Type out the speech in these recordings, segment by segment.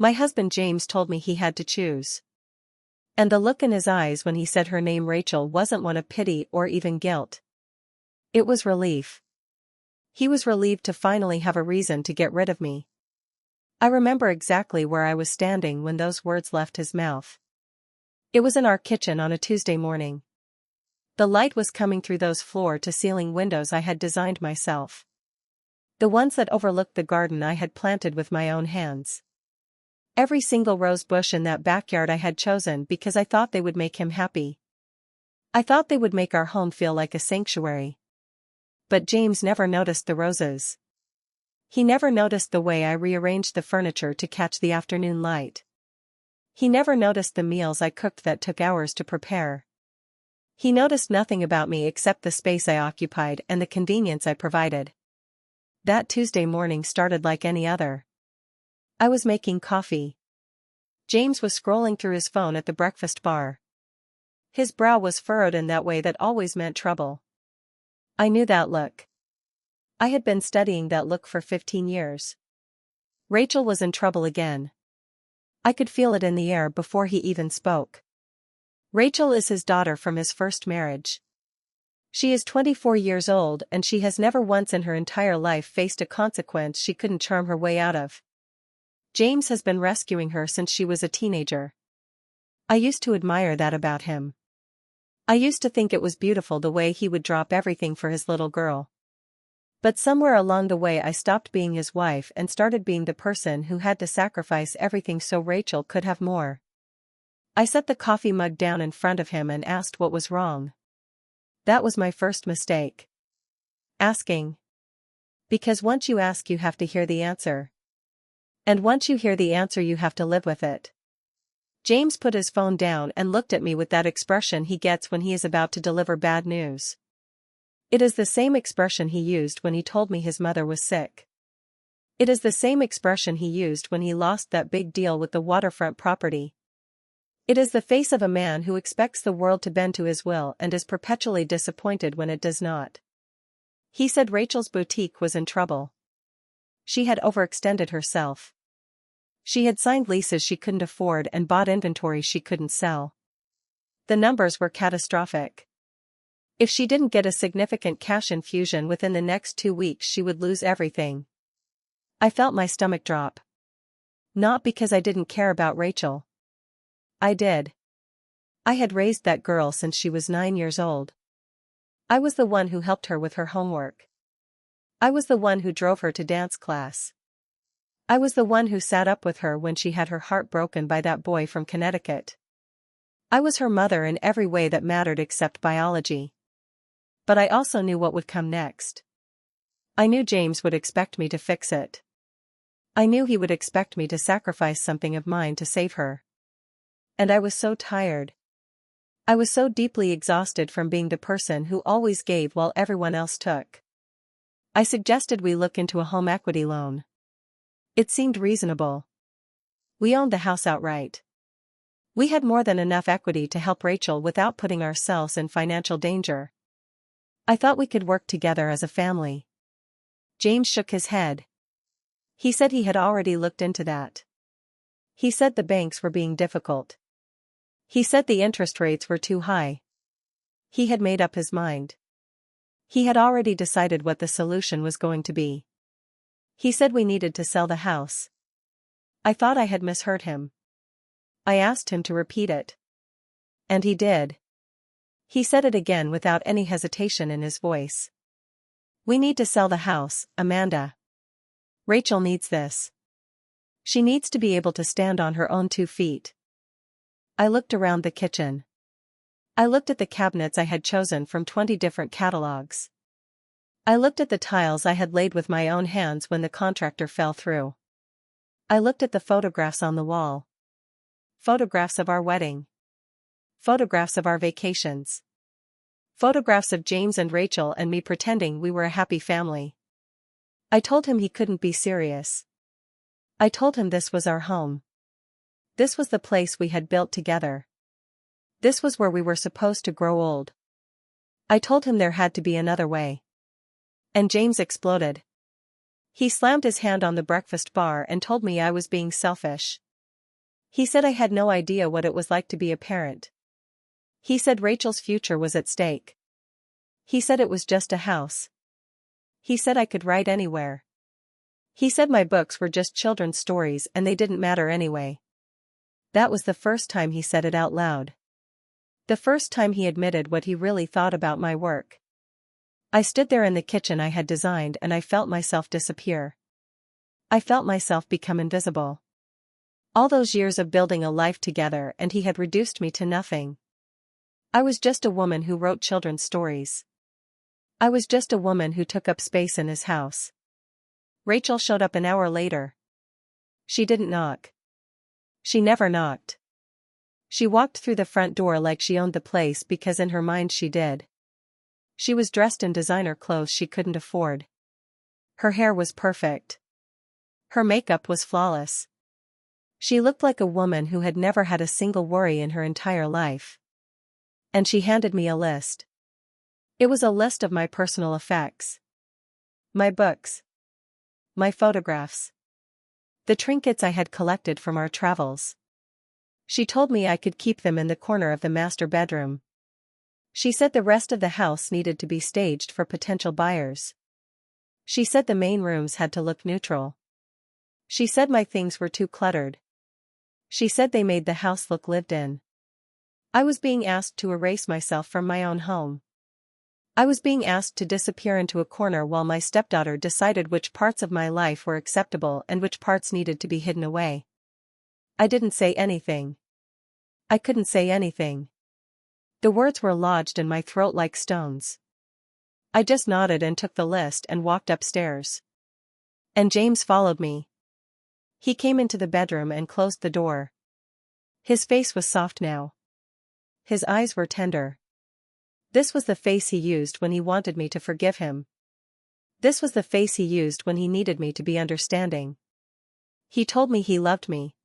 My husband James told me he had to choose. And the look in his eyes when he said her name Rachel wasn't one of pity or even guilt. It was relief. He was relieved to finally have a reason to get rid of me. I remember exactly where I was standing when those words left his mouth. It was in our kitchen on a Tuesday morning. The light was coming through those floor-to-ceiling windows I had designed myself. The ones that overlooked the garden I had planted with my own hands. Every single rose bush in that backyard I had chosen because I thought they would make him happy. I thought they would make our home feel like a sanctuary. But James never noticed the roses. He never noticed the way I rearranged the furniture to catch the afternoon light. He never noticed the meals I cooked that took hours to prepare. He noticed nothing about me except the space I occupied and the convenience I provided. That Tuesday morning started like any other. I was making coffee. James was scrolling through his phone at the breakfast bar. His brow was furrowed in that way that always meant trouble. I knew that look. I had been studying that look for 15 years. Rachel was in trouble again. I could feel it in the air before he even spoke. Rachel is his daughter from his first marriage. She is 24 years old and she has never once in her entire life faced a consequence she couldn't charm her way out of. James has been rescuing her since she was a teenager. I used to admire that about him. I used to think it was beautiful the way he would drop everything for his little girl. But somewhere along the way I stopped being his wife and started being the person who had to sacrifice everything so Rachel could have more. I set the coffee mug down in front of him and asked what was wrong. That was my first mistake. Asking. Because once you ask you have to hear the answer. And once you hear the answer you have to live with it. James put his phone down and looked at me with that expression he gets when he is about to deliver bad news. It is the same expression he used when he told me his mother was sick. It is the same expression he used when he lost that big deal with the waterfront property. It is the face of a man who expects the world to bend to his will and is perpetually disappointed when it does not. He said Rachel's boutique was in trouble. She had overextended herself. She had signed leases she couldn't afford and bought inventory she couldn't sell. The numbers were catastrophic. If she didn't get a significant cash infusion within the next 2 weeks she would lose everything. I felt my stomach drop. Not because I didn't care about Rachel. I did. I had raised that girl since she was 9 years old. I was the one who helped her with her homework. I was the one who drove her to dance class. I was the one who sat up with her when she had her heart broken by that boy from Connecticut. I was her mother in every way that mattered except biology. But I also knew what would come next. I knew James would expect me to fix it. I knew he would expect me to sacrifice something of mine to save her. And I was so tired. I was so deeply exhausted from being the person who always gave while everyone else took. I suggested we look into a home equity loan. It seemed reasonable. We owned the house outright. We had more than enough equity to help Rachel without putting ourselves in financial danger. I thought we could work together as a family. James shook his head. He said he had already looked into that. He said the banks were being difficult. He said the interest rates were too high. He had made up his mind. He had already decided what the solution was going to be. He said we needed to sell the house. I thought I had misheard him. I asked him to repeat it. And he did. He said it again without any hesitation in his voice. We need to sell the house, Amanda. Rachel needs this. She needs to be able to stand on her own 2 feet. I looked around the kitchen. I looked at the cabinets I had chosen from 20 different catalogs. I looked at the tiles I had laid with my own hands when the contractor fell through. I looked at the photographs on the wall. Photographs of our wedding. Photographs of our vacations. Photographs of James and Rachel and me pretending we were a happy family. I told him he couldn't be serious. I told him this was our home. This was the place we had built together. This was where we were supposed to grow old. I told him there had to be another way. And James exploded. He slammed his hand on the breakfast bar and told me I was being selfish. He said I had no idea what it was like to be a parent. He said Rachel's future was at stake. He said it was just a house. He said I could write anywhere. He said my books were just children's stories and they didn't matter anyway. That was the first time he said it out loud. The first time he admitted what he really thought about my work. I stood there in the kitchen I had designed and I felt myself disappear. I felt myself become invisible. All those years of building a life together and he had reduced me to nothing. I was just a woman who wrote children's stories. I was just a woman who took up space in his house. Rachel showed up an hour later. She didn't knock. She never knocked. She walked through the front door like she owned the place because in her mind she did. She was dressed in designer clothes she couldn't afford. Her hair was perfect. Her makeup was flawless. She looked like a woman who had never had a single worry in her entire life. And she handed me a list. It was a list of my personal effects. My books. My photographs. The trinkets I had collected from our travels. She told me I could keep them in the corner of the master bedroom. She said the rest of the house needed to be staged for potential buyers. She said the main rooms had to look neutral. She said my things were too cluttered. She said they made the house look lived in. I was being asked to erase myself from my own home. I was being asked to disappear into a corner while my stepdaughter decided which parts of my life were acceptable and which parts needed to be hidden away. I didn't say anything. I couldn't say anything. The words were lodged in my throat like stones. I just nodded and took the list and walked upstairs. And James followed me. He came into the bedroom and closed the door. His face was soft now. His eyes were tender. This was the face he used when he wanted me to forgive him. This was the face he used when he needed me to be understanding. He told me he loved me.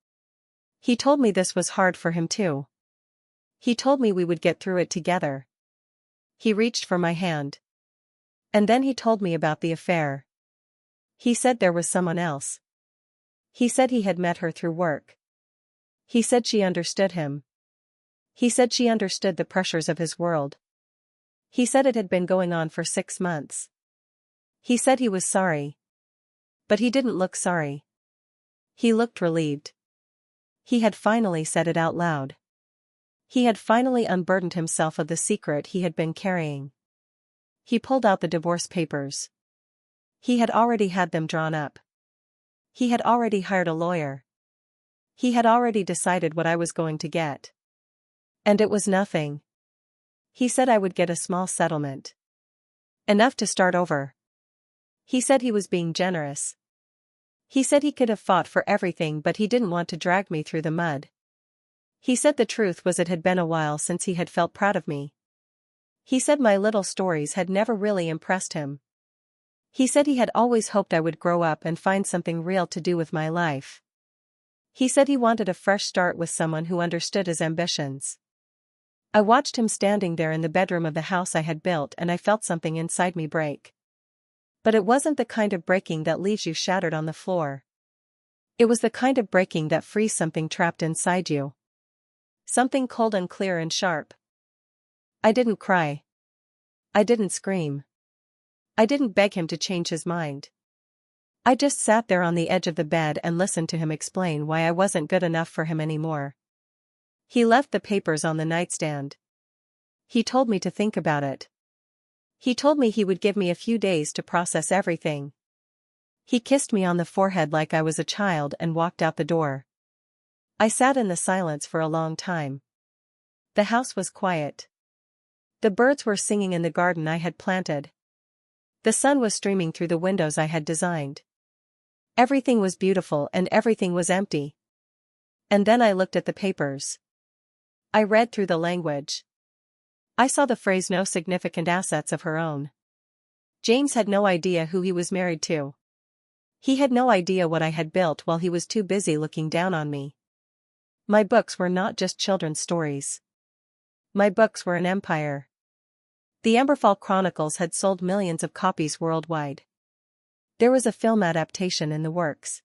He told me this was hard for him too. He told me we would get through it together. He reached for my hand. And then he told me about the affair. He said there was someone else. He said he had met her through work. He said she understood him. He said she understood the pressures of his world. He said it had been going on for 6 months. He said he was sorry. But he didn't look sorry. He looked relieved. He had finally said it out loud. He had finally unburdened himself of the secret he had been carrying. He pulled out the divorce papers. He had already had them drawn up. He had already hired a lawyer. He had already decided what I was going to get. And it was nothing. He said I would get a small settlement. Enough to start over. He said he was being generous. He said he could have fought for everything but he didn't want to drag me through the mud. He said the truth was it had been a while since he had felt proud of me. He said my little stories had never really impressed him. He said he had always hoped I would grow up and find something real to do with my life. He said he wanted a fresh start with someone who understood his ambitions. I watched him standing there in the bedroom of the house I had built and I felt something inside me break. But it wasn't the kind of breaking that leaves you shattered on the floor. It was the kind of breaking that frees something trapped inside you. Something cold and clear and sharp. I didn't cry. I didn't scream. I didn't beg him to change his mind. I just sat there on the edge of the bed and listened to him explain why I wasn't good enough for him anymore. He left the papers on the nightstand. He told me to think about it. He told me he would give me a few days to process everything. He kissed me on the forehead like I was a child and walked out the door. I sat in the silence for a long time. The house was quiet. The birds were singing in the garden I had planted. The sun was streaming through the windows I had designed. Everything was beautiful and everything was empty. And then I looked at the papers. I read through the language. I saw the phrase "no significant assets of her own." James had no idea who he was married to. He had no idea what I had built while he was too busy looking down on me. My books were not just children's stories. My books were an empire. The Amberfall Chronicles had sold millions of copies worldwide. There was a film adaptation in the works.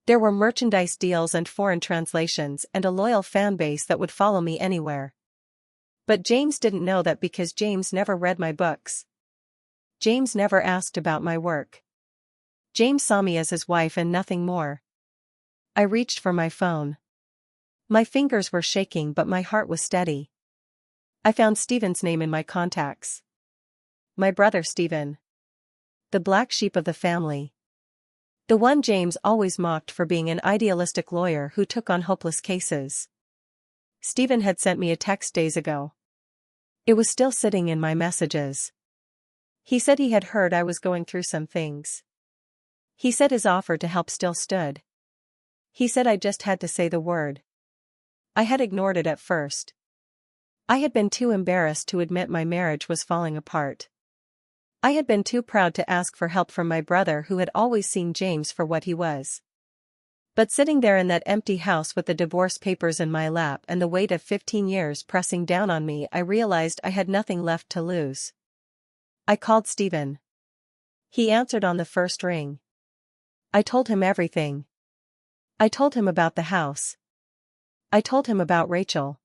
There were merchandise deals and foreign translations and a loyal fan base that would follow me anywhere. But James didn't know that because James never read my books. James never asked about my work. James saw me as his wife and nothing more. I reached for my phone. My fingers were shaking but my heart was steady. I found Stephen's name in my contacts. My brother Stephen. The black sheep of the family. The one James always mocked for being an idealistic lawyer who took on hopeless cases. Stephen had sent me a text days ago. It was still sitting in my messages. He said he had heard I was going through some things. He said his offer to help still stood. He said I just had to say the word. I had ignored it at first. I had been too embarrassed to admit my marriage was falling apart. I had been too proud to ask for help from my brother who had always seen James for what he was. But sitting there in that empty house with the divorce papers in my lap and the weight of 15 years pressing down on me, I realized I had nothing left to lose. I called Stephen. He answered on the first ring. I told him everything. I told him about the house. I told him about Rachel.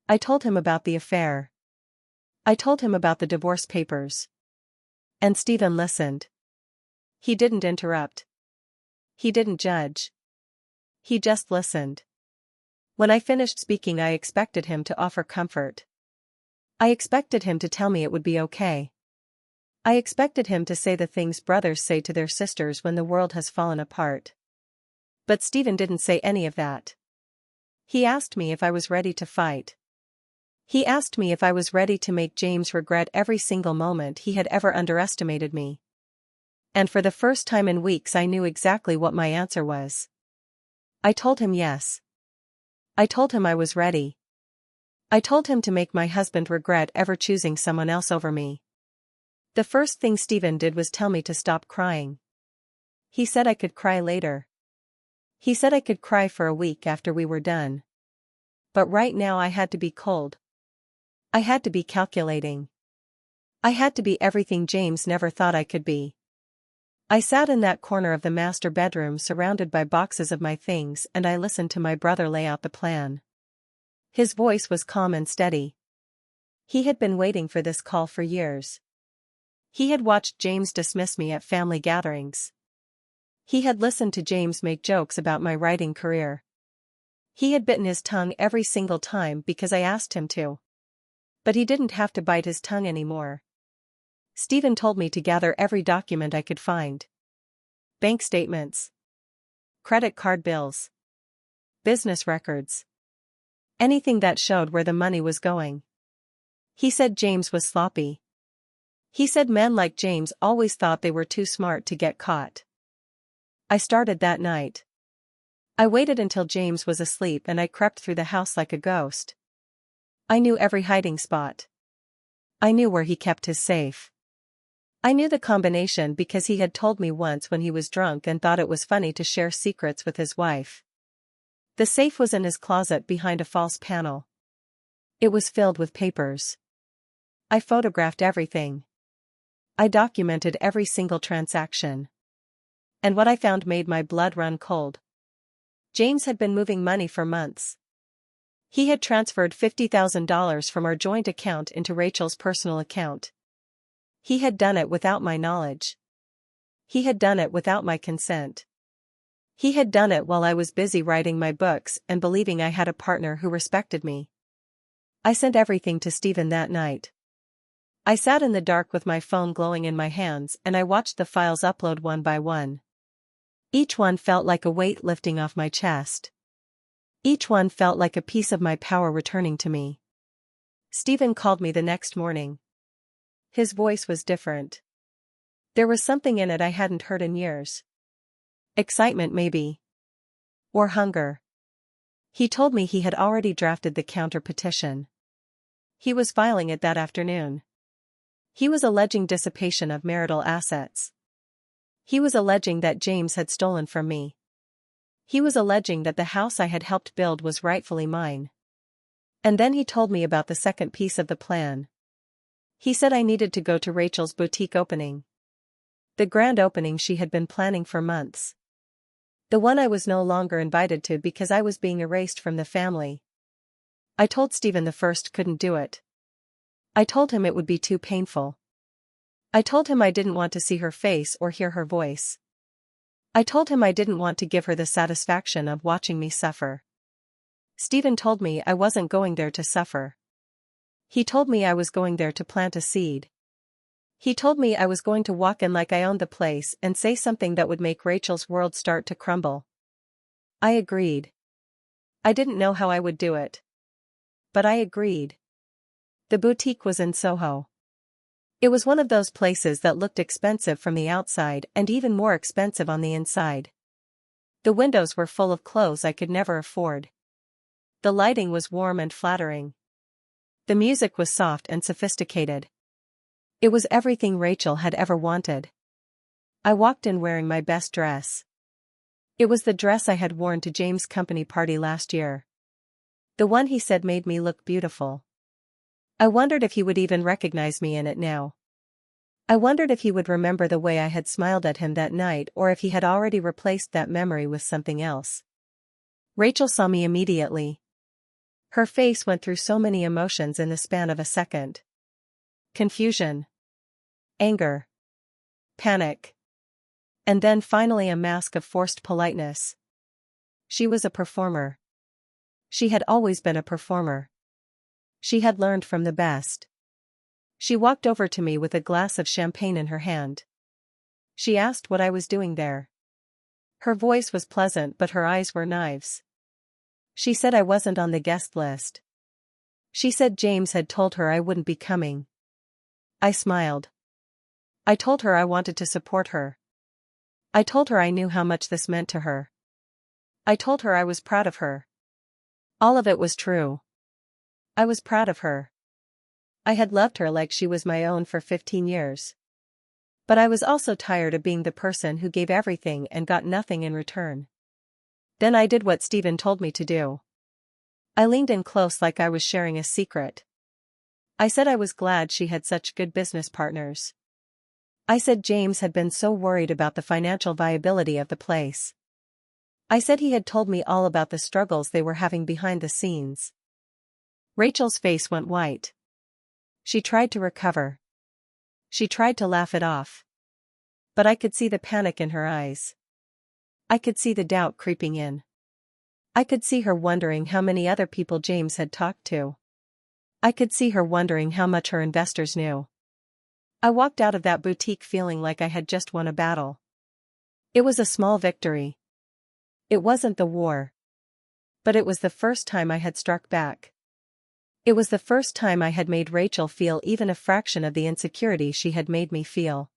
I told him about the affair. I told him about the divorce papers. And Stephen listened. He didn't interrupt. He didn't judge. He just listened. When I finished speaking, I expected him to offer comfort. I expected him to tell me it would be okay. I expected him to say the things brothers say to their sisters when the world has fallen apart. But Stephen didn't say any of that. He asked me if I was ready to fight. He asked me if I was ready to make James regret every single moment he had ever underestimated me. And for the first time in weeks I knew exactly what my answer was. I told him yes. I told him I was ready. I told him to make my husband regret ever choosing someone else over me. The first thing Stephen did was tell me to stop crying. He said I could cry later. He said I could cry for a week after we were done. But right now I had to be cold. I had to be calculating. I had to be everything James never thought I could be. I sat in that corner of the master bedroom surrounded by boxes of my things and I listened to my brother lay out the plan. His voice was calm and steady. He had been waiting for this call for years. He had watched James dismiss me at family gatherings. He had listened to James make jokes about my writing career. He had bitten his tongue every single time because I asked him to. But he didn't have to bite his tongue anymore. Stephen told me to gather every document I could find. Bank statements. Credit card bills. Business records. Anything that showed where the money was going. He said James was sloppy. He said men like James always thought they were too smart to get caught. I started that night. I waited until James was asleep and I crept through the house like a ghost. I knew every hiding spot. I knew where he kept his safe. I knew the combination because he had told me once when he was drunk and thought it was funny to share secrets with his wife. The safe was in his closet behind a false panel. It was filled with papers. I photographed everything. I documented every single transaction. And what I found made my blood run cold. James had been moving money for months. He had transferred $50,000 from our joint account into Rachel's personal account. He had done it without my knowledge. He had done it without my consent. He had done it while I was busy writing my books and believing I had a partner who respected me. I sent everything to Stephen that night. I sat in the dark with my phone glowing in my hands and I watched the files upload one by one. Each one felt like a weight lifting off my chest. Each one felt like a piece of my power returning to me. Stephen called me the next morning. His voice was different. There was something in it I hadn't heard in years. Excitement maybe. Or hunger. He told me he had already drafted the counter petition. He was filing it that afternoon. He was alleging dissipation of marital assets. He was alleging that James had stolen from me. He was alleging that the house I had helped build was rightfully mine. And then he told me about the second piece of the plan. He said I needed to go to Rachel's boutique opening. The grand opening she had been planning for months. The one I was no longer invited to because I was being erased from the family. I told Stephen the first couldn't do it. I told him it would be too painful. I told him I didn't want to see her face or hear her voice. I told him I didn't want to give her the satisfaction of watching me suffer. Stephen told me I wasn't going there to suffer. He told me I was going there to plant a seed. He told me I was going to walk in like I owned the place and say something that would make Rachel's world start to crumble. I agreed. I didn't know how I would do it. But I agreed. The boutique was in Soho. It was one of those places that looked expensive from the outside and even more expensive on the inside. The windows were full of clothes I could never afford. The lighting was warm and flattering. The music was soft and sophisticated. It was everything Rachel had ever wanted. I walked in wearing my best dress. It was the dress I had worn to James' company party last year. The one he said made me look beautiful. I wondered if he would even recognize me in it now. I wondered if he would remember the way I had smiled at him that night or if he had already replaced that memory with something else. Rachel saw me immediately. Her face went through so many emotions in the span of a second. Confusion. Anger. Panic. And then finally a mask of forced politeness. She was a performer. She had always been a performer. She had learned from the best. She walked over to me with a glass of champagne in her hand. She asked what I was doing there. Her voice was pleasant but her eyes were knives. She said I wasn't on the guest list. She said James had told her I wouldn't be coming. I smiled. I told her I wanted to support her. I told her I knew how much this meant to her. I told her I was proud of her. All of it was true. I was proud of her. I had loved her like she was my own for 15 years. But I was also tired of being the person who gave everything and got nothing in return. Then I did what Stephen told me to do. I leaned in close like I was sharing a secret. I said I was glad she had such good business partners. I said James had been so worried about the financial viability of the place. I said he had told me all about the struggles they were having behind the scenes. Rachel's face went white. She tried to recover. She tried to laugh it off. But I could see the panic in her eyes. I could see the doubt creeping in. I could see her wondering how many other people James had talked to. I could see her wondering how much her investors knew. I walked out of that boutique feeling like I had just won a battle. It was a small victory. It wasn't the war. But it was the first time I had struck back. It was the first time I had made Rachel feel even a fraction of the insecurity she had made me feel.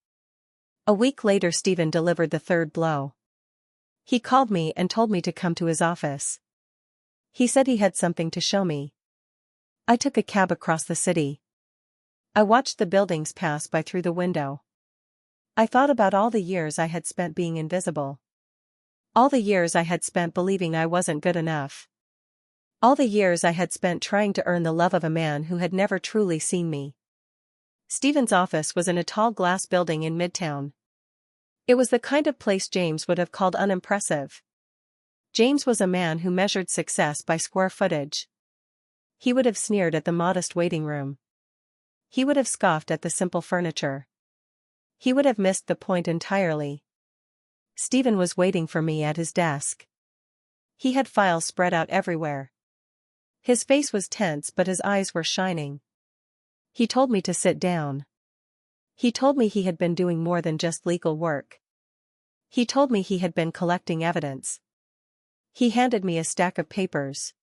A week later Stephen delivered the third blow. He called me and told me to come to his office. He said he had something to show me. I took a cab across the city. I watched the buildings pass by through the window. I thought about all the years I had spent being invisible. All the years I had spent believing I wasn't good enough. All the years I had spent trying to earn the love of a man who had never truly seen me. Stephen's office was in a tall glass building in Midtown. It was the kind of place James would have called unimpressive. James was a man who measured success by square footage. He would have sneered at the modest waiting room. He would have scoffed at the simple furniture. He would have missed the point entirely. Stephen was waiting for me at his desk. He had files spread out everywhere. His face was tense but his eyes were shining. He told me to sit down. He told me he had been doing more than just legal work. He told me he had been collecting evidence. He handed me a stack of papers.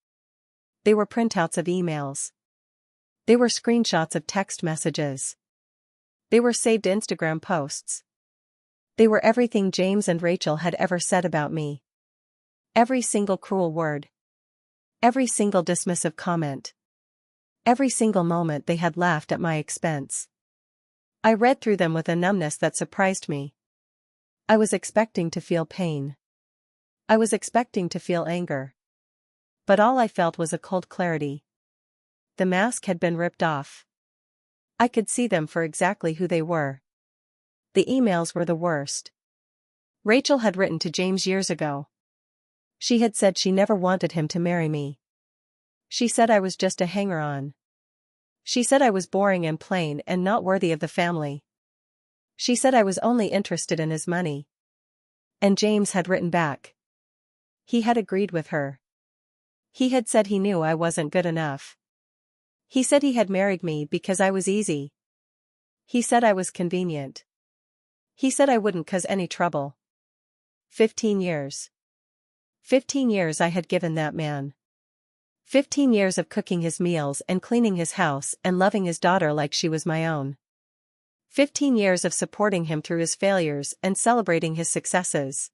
They were printouts of emails. They were screenshots of text messages. They were saved Instagram posts. They were everything James and Rachel had ever said about me. Every single cruel word. Every single dismissive comment. Every single moment they had laughed at my expense. I read through them with a numbness that surprised me. I was expecting to feel pain. I was expecting to feel anger. But all I felt was a cold clarity. The mask had been ripped off. I could see them for exactly who they were. The emails were the worst. Rachel had written to James years ago. She had said she never wanted him to marry me. She said I was just a hanger-on. She said I was boring and plain and not worthy of the family. She said I was only interested in his money. And James had written back. He had agreed with her. He had said he knew I wasn't good enough. He said he had married me because I was easy. He said I was convenient. He said I wouldn't cause any trouble. 15 years. 15 years I had given that man. 15 years of cooking his meals and cleaning his house and loving his daughter like she was my own. 15 years of supporting him through his failures and celebrating his successes.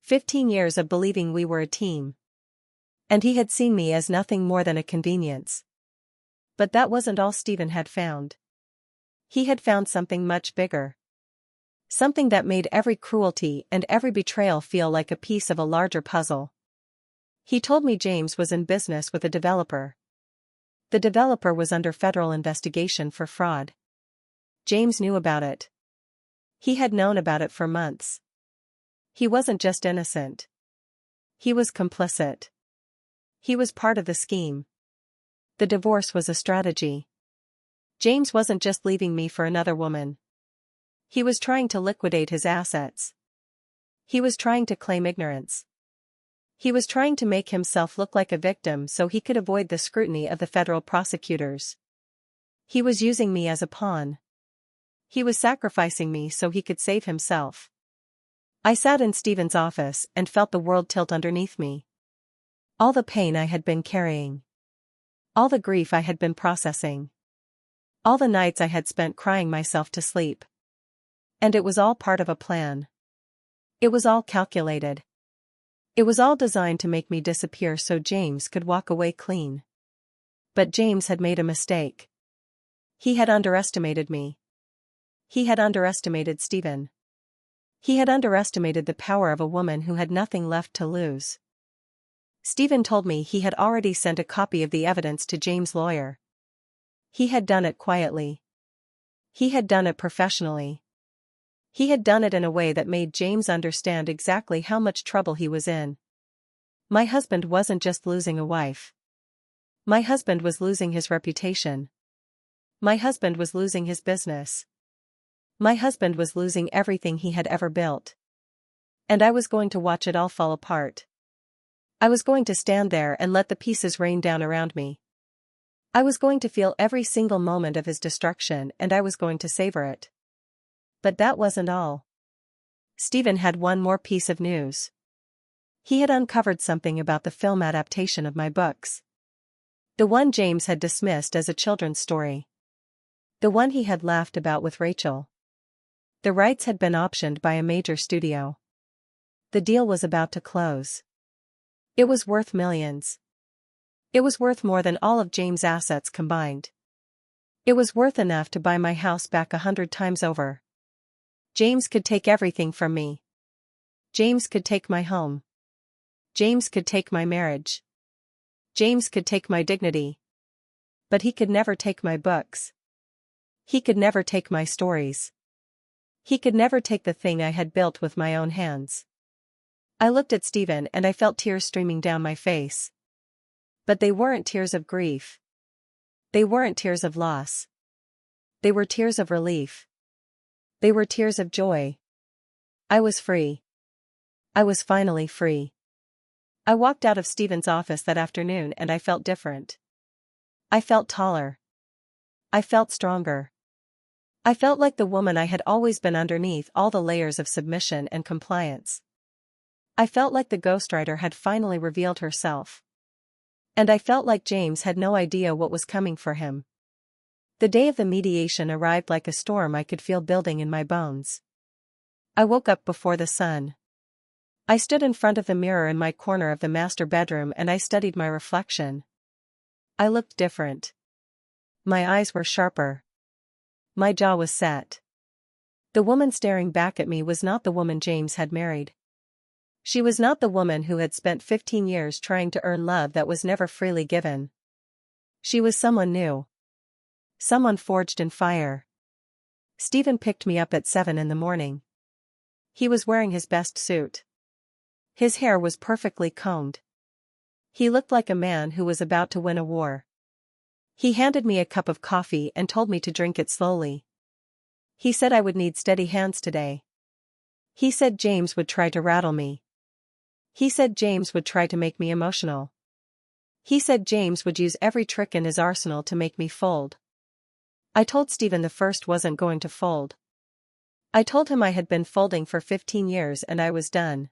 15 years of believing we were a team. And he had seen me as nothing more than a convenience. But that wasn't all Stephen had found. He had found something much bigger. Something that made every cruelty and every betrayal feel like a piece of a larger puzzle. He told me James was in business with a developer. The developer was under federal investigation for fraud. James knew about it. He had known about it for months. He wasn't just innocent. He was complicit. He was part of the scheme. The divorce was a strategy. James wasn't just leaving me for another woman. He was trying to liquidate his assets. He was trying to claim ignorance. He was trying to make himself look like a victim so he could avoid the scrutiny of the federal prosecutors. He was using me as a pawn. He was sacrificing me so he could save himself. I sat in Stephen's office and felt the world tilt underneath me. All the pain I had been carrying. All the grief I had been processing. All the nights I had spent crying myself to sleep. And it was all part of a plan. It was all calculated. It was all designed to make me disappear so James could walk away clean. But James had made a mistake. He had underestimated me. He had underestimated Stephen. He had underestimated the power of a woman who had nothing left to lose. Stephen told me he had already sent a copy of the evidence to James' lawyer. He had done it quietly. He had done it professionally. He had done it in a way that made James understand exactly how much trouble he was in. My husband wasn't just losing a wife. My husband was losing his reputation. My husband was losing his business. My husband was losing everything he had ever built. And I was going to watch it all fall apart. I was going to stand there and let the pieces rain down around me. I was going to feel every single moment of his destruction and I was going to savor it. But that wasn't all. Stephen had one more piece of news. He had uncovered something about the film adaptation of my books. The one James had dismissed as a children's story. The one he had laughed about with Rachel. The rights had been optioned by a major studio. The deal was about to close. It was worth millions. It was worth more than all of James' assets combined. It was worth enough to buy my house back 100 times over. James could take everything from me. James could take my home. James could take my marriage. James could take my dignity. But he could never take my books. He could never take my stories. He could never take the thing I had built with my own hands. I looked at Stephen and I felt tears streaming down my face. But they weren't tears of grief. They weren't tears of loss. They were tears of relief. They were tears of joy. I was free. I was finally free. I walked out of Stephen's office that afternoon and I felt different. I felt taller. I felt stronger. I felt like the woman I had always been underneath all the layers of submission and compliance. I felt like the ghostwriter had finally revealed herself. And I felt like James had no idea what was coming for him. The day of the mediation arrived like a storm I could feel building in my bones. I woke up before the sun. I stood in front of the mirror in my corner of the master bedroom and I studied my reflection. I looked different. My eyes were sharper. My jaw was set. The woman staring back at me was not the woman James had married. She was not the woman who had spent 15 years trying to earn love that was never freely given. She was someone new. Someone forged in fire. Stephen picked me up at 7 in the morning. He was wearing his best suit. His hair was perfectly combed. He looked like a man who was about to win a war. He handed me a cup of coffee and told me to drink it slowly. He said I would need steady hands today. He said James would try to rattle me. He said James would try to make me emotional. He said James would use every trick in his arsenal to make me fold. I told Stephen the first wasn't going to fold. I told him I had been folding for 15 years and I was done.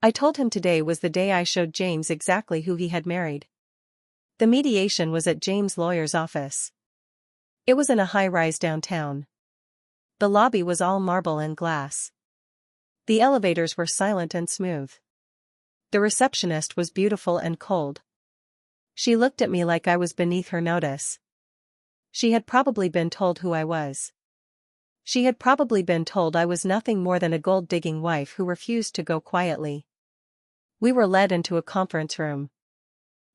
I told him today was the day I showed James exactly who he had married. The mediation was at James' lawyer's office. It was in a high-rise downtown. The lobby was all marble and glass. The elevators were silent and smooth. The receptionist was beautiful and cold. She looked at me like I was beneath her notice. She had probably been told who I was. She had probably been told I was nothing more than a gold-digging wife who refused to go quietly. We were led into a conference room.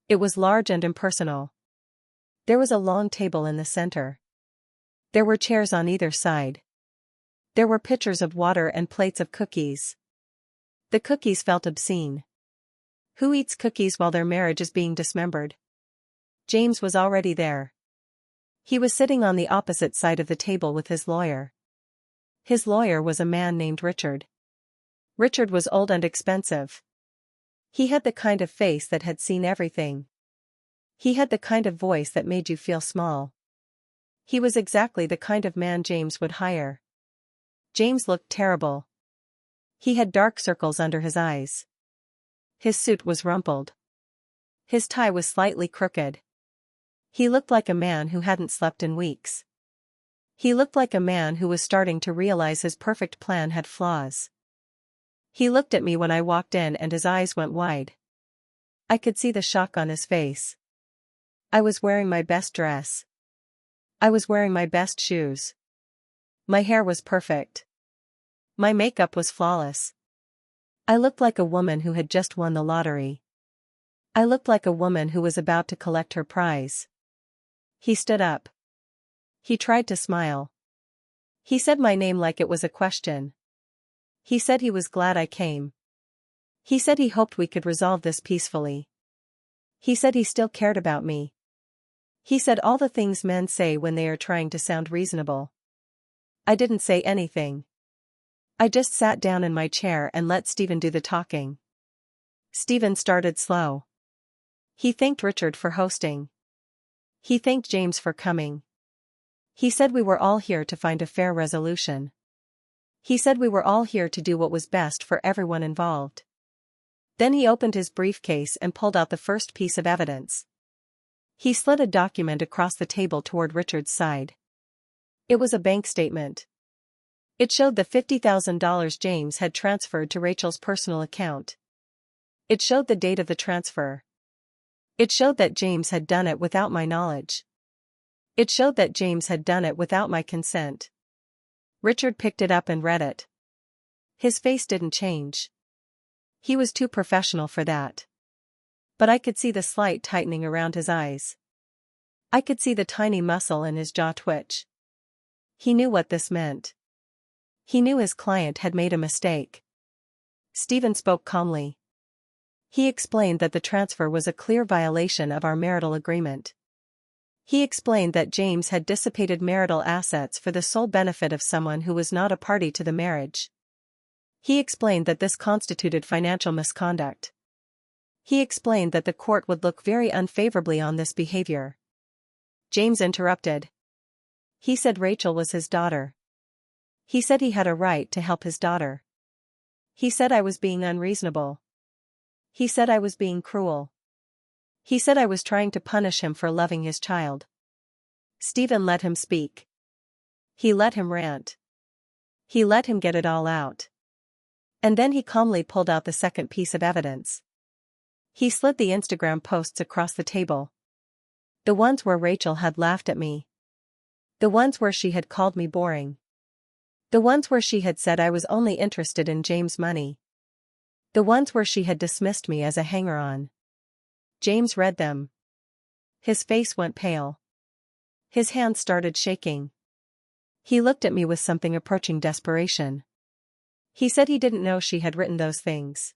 It was large and impersonal. There was a long table in the center. There were chairs on either side. There were pitchers of water and plates of cookies. The cookies felt obscene. Who eats cookies while their marriage is being dismembered? James was already there. He was sitting on the opposite side of the table with his lawyer. His lawyer was a man named Richard. Richard was old and expensive. He had the kind of face that had seen everything. He had the kind of voice that made you feel small. He was exactly the kind of man James would hire. James looked terrible. He had dark circles under his eyes. His suit was rumpled. His tie was slightly crooked. He looked like a man who hadn't slept in weeks. He looked like a man who was starting to realize his perfect plan had flaws. He looked at me when I walked in and his eyes went wide. I could see the shock on his face. I was wearing my best dress. I was wearing my best shoes. My hair was perfect. My makeup was flawless. I looked like a woman who had just won the lottery. I looked like a woman who was about to collect her prize. He stood up. He tried to smile. He said my name like it was a question. He said he was glad I came. He said he hoped we could resolve this peacefully. He said he still cared about me. He said all the things men say when they are trying to sound reasonable. I didn't say anything. I just sat down in my chair and let Stephen do the talking. Stephen started slow. He thanked Richard for hosting. He thanked James for coming. He said we were all here to find a fair resolution. He said we were all here to do what was best for everyone involved. Then he opened his briefcase and pulled out the first piece of evidence. He slid a document across the table toward Richard's side. It was a bank statement. It showed the $50,000 James had transferred to Rachel's personal account. It showed the date of the transfer. It showed that James had done it without my knowledge. It showed that James had done it without my consent. Richard picked it up and read it. His face didn't change. He was too professional for that. But I could see the slight tightening around his eyes. I could see the tiny muscle in his jaw twitch. He knew what this meant. He knew his client had made a mistake. Stephen spoke calmly. He explained that the transfer was a clear violation of our marital agreement. He explained that James had dissipated marital assets for the sole benefit of someone who was not a party to the marriage. He explained that this constituted financial misconduct. He explained that the court would look very unfavorably on this behavior. James interrupted. He said Rachel was his daughter. He said he had a right to help his daughter. He said I was being unreasonable. He said I was being cruel. He said I was trying to punish him for loving his child. Stephen let him speak. He let him rant. He let him get it all out. And then he calmly pulled out the second piece of evidence. He slid the Instagram posts across the table. The ones where Rachel had laughed at me. The ones where she had called me boring. The ones where she had said I was only interested in James' money. The ones where she had dismissed me as a hanger-on. James read them. His face went pale. His hands started shaking. He looked at me with something approaching desperation. He said he didn't know she had written those things.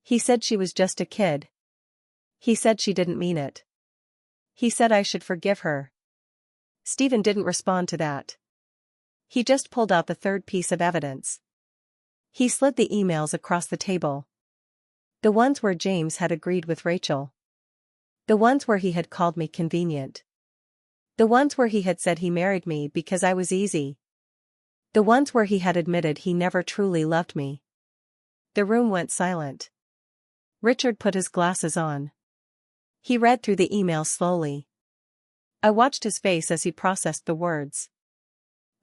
He said she was just a kid. He said she didn't mean it. He said I should forgive her. Stephen didn't respond to that. He just pulled out the third piece of evidence. He slid the emails across the table. The ones where James had agreed with Rachel. The ones where he had called me convenient. The ones where he had said he married me because I was easy. The ones where he had admitted he never truly loved me. The room went silent. Richard put his glasses on. He read through the email slowly. I watched his face as he processed the words.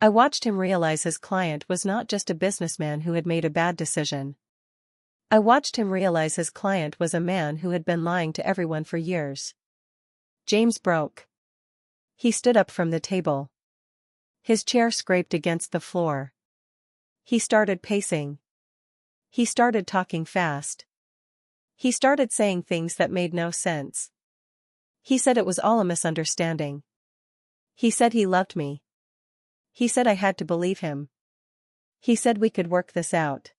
I watched him realize his client was not just a businessman who had made a bad decision. I watched him realize his client was a man who had been lying to everyone for years. James broke. He stood up from the table. His chair scraped against the floor. He started pacing. He started talking fast. He started saying things that made no sense. He said it was all a misunderstanding. He said he loved me. He said I had to believe him. He said we could work this out.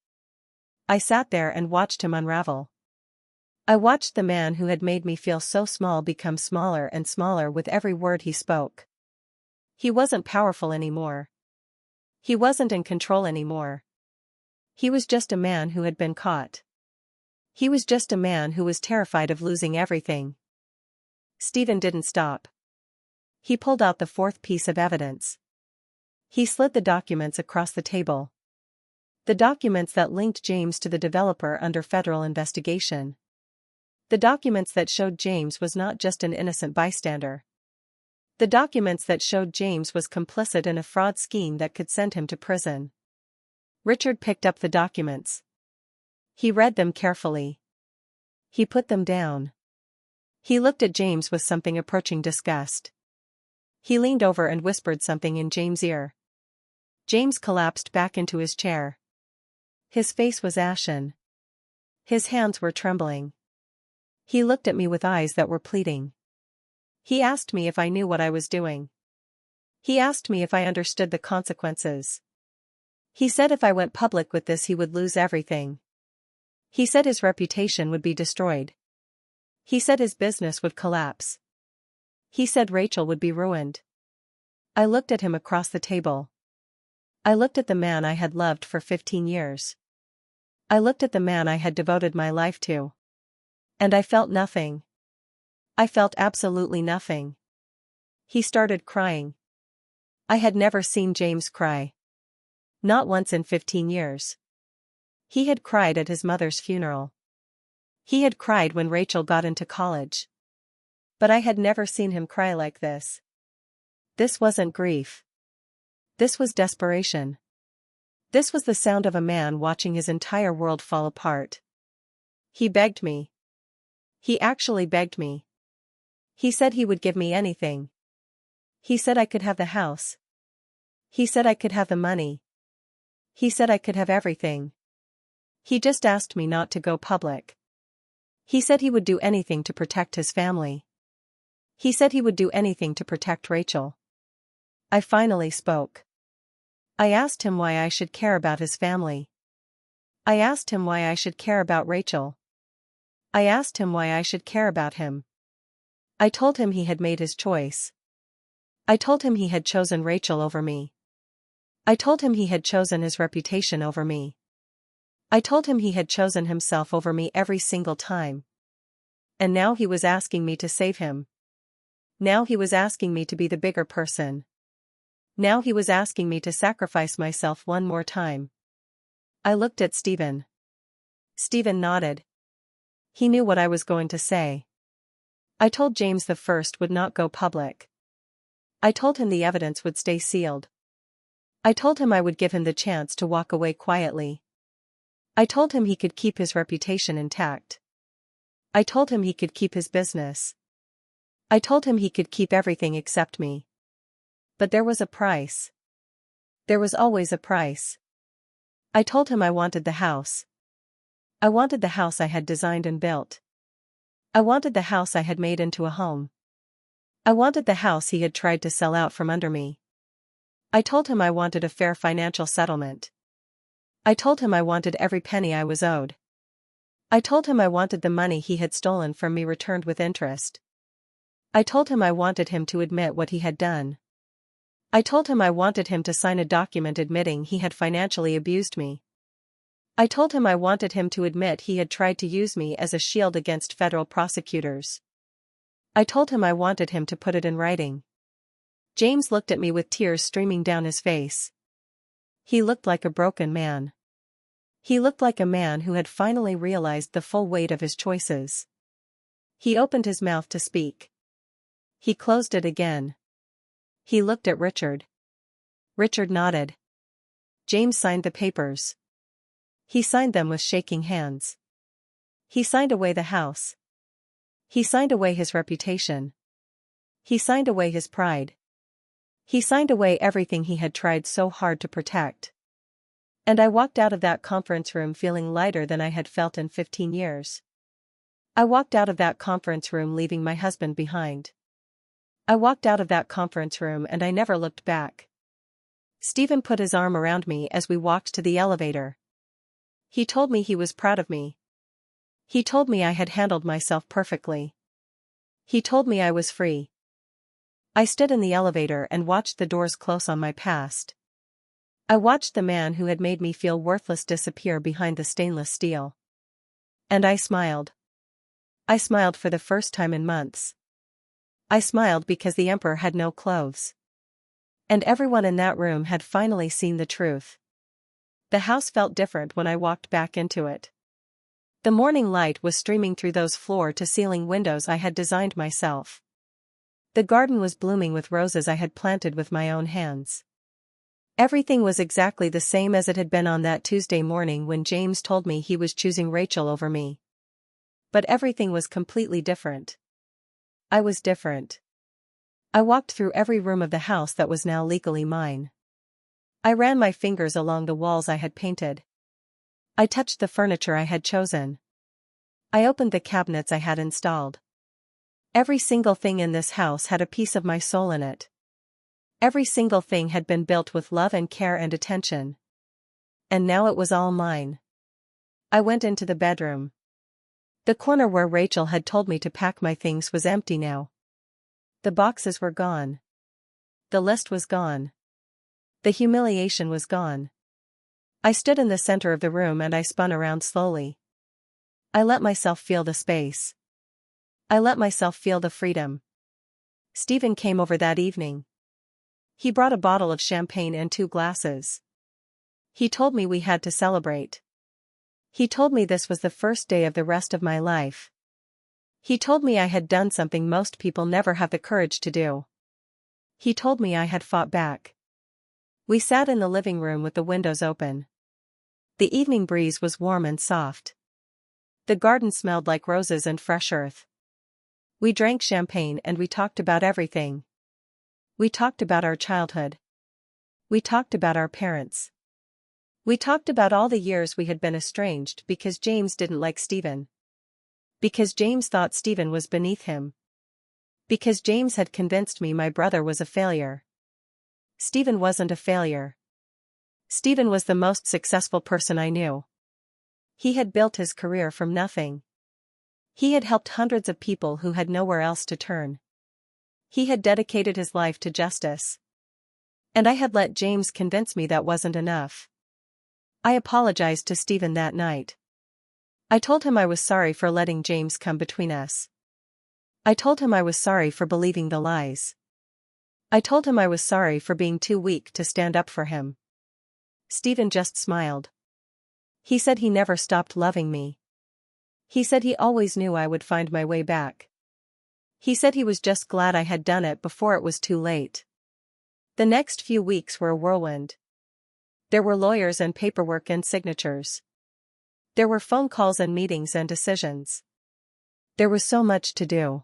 I sat there and watched him unravel. I watched the man who had made me feel so small become smaller and smaller with every word he spoke. He wasn't powerful anymore. He wasn't in control anymore. He was just a man who had been caught. He was just a man who was terrified of losing everything. Stephen didn't stop. He pulled out the fourth piece of evidence. He slid the documents across the table. The documents that linked James to the developer under federal investigation. The documents that showed James was not just an innocent bystander. The documents that showed James was complicit in a fraud scheme that could send him to prison. Richard picked up the documents. He read them carefully. He put them down. He looked at James with something approaching disgust. He leaned over and whispered something in James' ear. James collapsed back into his chair. His face was ashen. His hands were trembling. He looked at me with eyes that were pleading. He asked me if I knew what I was doing. He asked me if I understood the consequences. He said if I went public with this he would lose everything. He said his reputation would be destroyed. He said his business would collapse. He said Rachel would be ruined. I looked at him across the table. I looked at the man I had loved for 15 years. I looked at the man I had devoted my life to. And I felt nothing. I felt absolutely nothing. He started crying. I had never seen James cry. Not once in 15 years. He had cried at his mother's funeral. He had cried when Rachel got into college. But I had never seen him cry like this. This wasn't grief. This was desperation. This was the sound of a man watching his entire world fall apart. He begged me. He actually begged me. He said he would give me anything. He said I could have the house. He said I could have the money. He said I could have everything. He just asked me not to go public. He said he would do anything to protect his family. He said he would do anything to protect Rachel. I finally spoke. I asked him why I should care about his family. I asked him why I should care about Rachel. I asked him why I should care about him. I told him he had made his choice. I told him he had chosen Rachel over me. I told him he had chosen his reputation over me. I told him he had chosen himself over me every single time. And now he was asking me to save him. Now he was asking me to be the bigger person. Now he was asking me to sacrifice myself one more time. I looked at Stephen. Stephen nodded. He knew what I was going to say. I told James the first would not go public. I told him the evidence would stay sealed. I told him I would give him the chance to walk away quietly. I told him he could keep his reputation intact. I told him he could keep his business. I told him he could keep everything except me. But there was a price. There was always a price. I told him I wanted the house. I wanted the house I had designed and built. I wanted the house I had made into a home. I wanted the house he had tried to sell out from under me. I told him I wanted a fair financial settlement. I told him I wanted every penny I was owed. I told him I wanted the money he had stolen from me returned with interest. I told him I wanted him to admit what he had done. I told him I wanted him to sign a document admitting he had financially abused me. I told him I wanted him to admit he had tried to use me as a shield against federal prosecutors. I told him I wanted him to put it in writing. James looked at me with tears streaming down his face. He looked like a broken man. He looked like a man who had finally realized the full weight of his choices. He opened his mouth to speak. He closed it again. He looked at Richard. Richard nodded. James signed the papers. He signed them with shaking hands. He signed away the house. He signed away his reputation. He signed away his pride. He signed away everything he had tried so hard to protect. And I walked out of that conference room feeling lighter than I had felt in 15 years. I walked out of that conference room leaving my husband behind. I walked out of that conference room and I never looked back. Stephen put his arm around me as we walked to the elevator. He told me he was proud of me. He told me I had handled myself perfectly. He told me I was free. I stood in the elevator and watched the doors close on my past. I watched the man who had made me feel worthless disappear behind the stainless steel. And I smiled. I smiled for the first time in months. I smiled because the emperor had no clothes. And everyone in that room had finally seen the truth. The house felt different when I walked back into it. The morning light was streaming through those floor-to-ceiling windows I had designed myself. The garden was blooming with roses I had planted with my own hands. Everything was exactly the same as it had been on that Tuesday morning when James told me he was choosing Rachel over me. But everything was completely different. I was different. I walked through every room of the house that was now legally mine. I ran my fingers along the walls I had painted. I touched the furniture I had chosen. I opened the cabinets I had installed. Every single thing in this house had a piece of my soul in it. Every single thing had been built with love and care and attention. And now it was all mine. I went into the bedroom. The corner where Rachel had told me to pack my things was empty now. The boxes were gone. The list was gone. The humiliation was gone. I stood in the center of the room and I spun around slowly. I let myself feel the space. I let myself feel the freedom. Stephen came over that evening. He brought a bottle of champagne and 2 glasses. He told me we had to celebrate. He told me this was the first day of the rest of my life. He told me I had done something most people never have the courage to do. He told me I had fought back. We sat in the living room with the windows open. The evening breeze was warm and soft. The garden smelled like roses and fresh earth. We drank champagne and we talked about everything. We talked about our childhood. We talked about our parents. We talked about all the years we had been estranged because James didn't like Stephen. Because James thought Stephen was beneath him. Because James had convinced me my brother was a failure. Stephen wasn't a failure. Stephen was the most successful person I knew. He had built his career from nothing. He had helped hundreds of people who had nowhere else to turn. He had dedicated his life to justice. And I had let James convince me that wasn't enough. I apologized to Stephen that night. I told him I was sorry for letting James come between us. I told him I was sorry for believing the lies. I told him I was sorry for being too weak to stand up for him. Stephen just smiled. He said he never stopped loving me. He said he always knew I would find my way back. He said he was just glad I had done it before it was too late. The next few weeks were a whirlwind. There were lawyers and paperwork and signatures. There were phone calls and meetings and decisions. There was so much to do.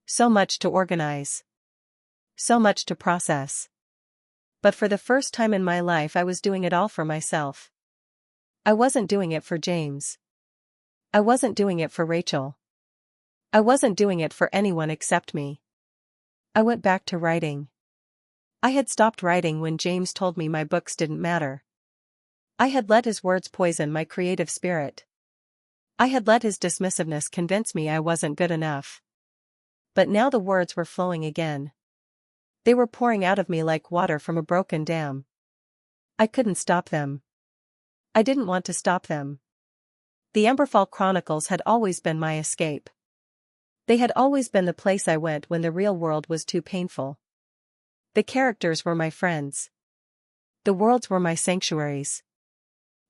So much to organize. So much to process. But for the first time in my life I was doing it all for myself. I wasn't doing it for James. I wasn't doing it for Rachel. I wasn't doing it for anyone except me. I went back to writing. I had stopped writing when James told me my books didn't matter. I had let his words poison my creative spirit. I had let his dismissiveness convince me I wasn't good enough. But now the words were flowing again. They were pouring out of me like water from a broken dam. I couldn't stop them. I didn't want to stop them. The Emberfall Chronicles had always been my escape. They had always been the place I went when the real world was too painful. The characters were my friends. The worlds were my sanctuaries.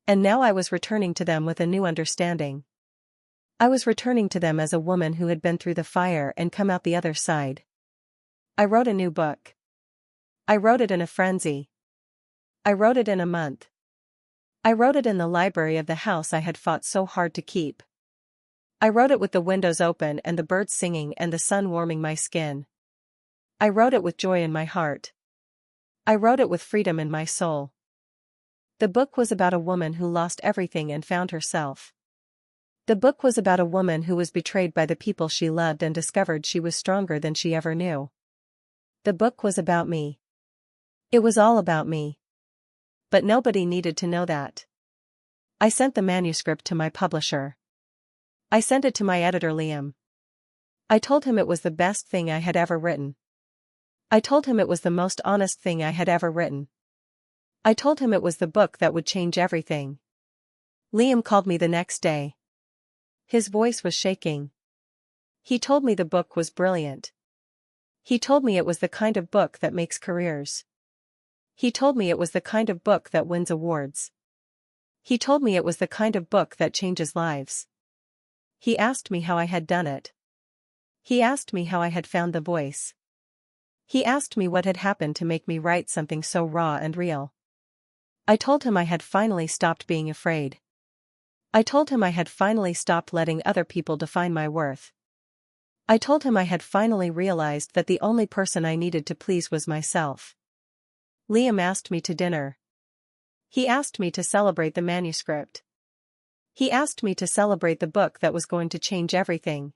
And now I was returning to them with a new understanding. I was returning to them as a woman who had been through the fire and come out the other side. I wrote a new book. I wrote it in a frenzy. I wrote it in a month. I wrote it in the library of the house I had fought so hard to keep. I wrote it with the windows open and the birds singing and the sun warming my skin. I wrote it with joy in my heart. I wrote it with freedom in my soul. The book was about a woman who lost everything and found herself. The book was about a woman who was betrayed by the people she loved and discovered she was stronger than she ever knew. The book was about me. It was all about me. But nobody needed to know that. I sent the manuscript to my publisher. I sent it to my editor Liam. I told him it was the best thing I had ever written. I told him it was the most honest thing I had ever written. I told him it was the book that would change everything. Liam called me the next day. His voice was shaking. He told me the book was brilliant. He told me it was the kind of book that makes careers. He told me it was the kind of book that wins awards. He told me it was the kind of book that changes lives. He asked me how I had done it. He asked me how I had found the voice. He asked me what had happened to make me write something so raw and real. I told him I had finally stopped being afraid. I told him I had finally stopped letting other people define my worth. I told him I had finally realized that the only person I needed to please was myself. Liam asked me to dinner. He asked me to celebrate the manuscript. He asked me to celebrate the book that was going to change everything.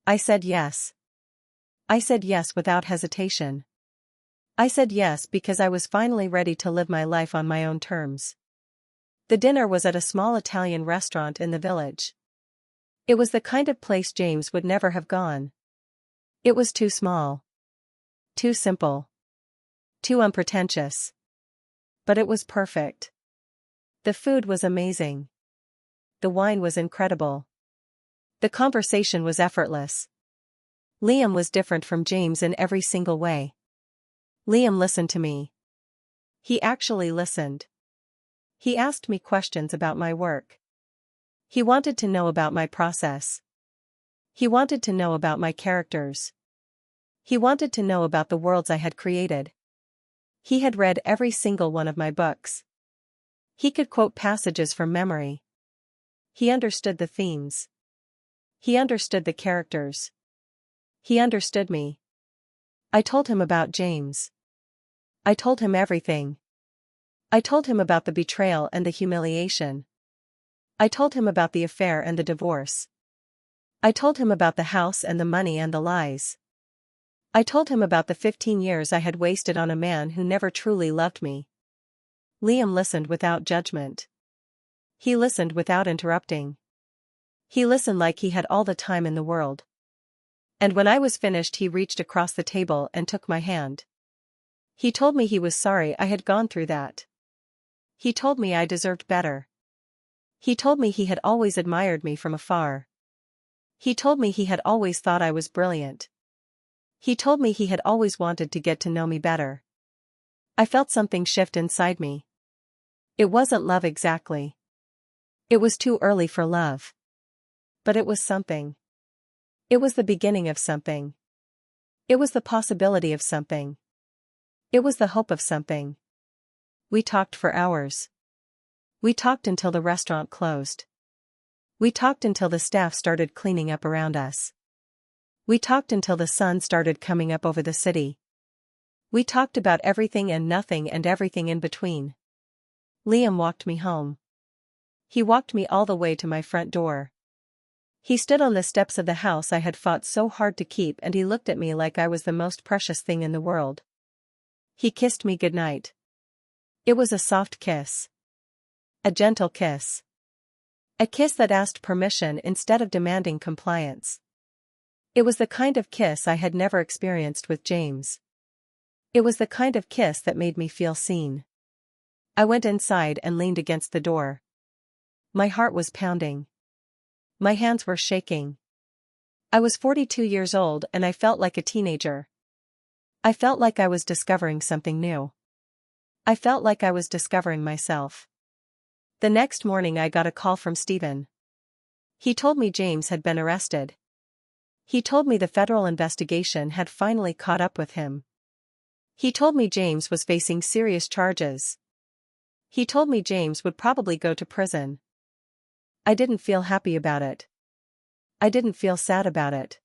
I said yes. I said yes without hesitation. I said yes because I was finally ready to live my life on my own terms. The dinner was at a small Italian restaurant in the village. It was the kind of place James would never have gone. It was too small. Too simple. Too unpretentious. But it was perfect. The food was amazing. The wine was incredible. The conversation was effortless. Liam was different from James in every single way. Liam listened to me. He actually listened. He asked me questions about my work. He wanted to know about my process. He wanted to know about my characters. He wanted to know about the worlds I had created. He had read every single one of my books. He could quote passages from memory. He understood the themes. He understood the characters. He understood me. I told him about James. I told him everything. I told him about the betrayal and the humiliation. I told him about the affair and the divorce. I told him about the house and the money and the lies. I told him about the 15 years I had wasted on a man who never truly loved me. Liam listened without judgment. He listened without interrupting. He listened like he had all the time in the world. And when I was finished, he reached across the table and took my hand. He told me he was sorry I had gone through that. He told me I deserved better. He told me he had always admired me from afar. He told me he had always thought I was brilliant. He told me he had always wanted to get to know me better. I felt something shift inside me. It wasn't love exactly. It was too early for love. But it was something. It was the beginning of something. It was the possibility of something. It was the hope of something. We talked for hours. We talked until the restaurant closed. We talked until the staff started cleaning up around us. We talked until the sun started coming up over the city. We talked about everything and nothing and everything in between. Liam walked me home. He walked me all the way to my front door. He stood on the steps of the house I had fought so hard to keep, and he looked at me like I was the most precious thing in the world. He kissed me goodnight. It was a soft kiss. A gentle kiss. A kiss that asked permission instead of demanding compliance. It was the kind of kiss I had never experienced with James. It was the kind of kiss that made me feel seen. I went inside and leaned against the door. My heart was pounding. My hands were shaking. I was 42 years old and I felt like a teenager. I felt like I was discovering something new. I felt like I was discovering myself. The next morning I got a call from Stephen. He told me James had been arrested. He told me the federal investigation had finally caught up with him. He told me James was facing serious charges. He told me James would probably go to prison. I didn't feel happy about it. I didn't feel sad about it.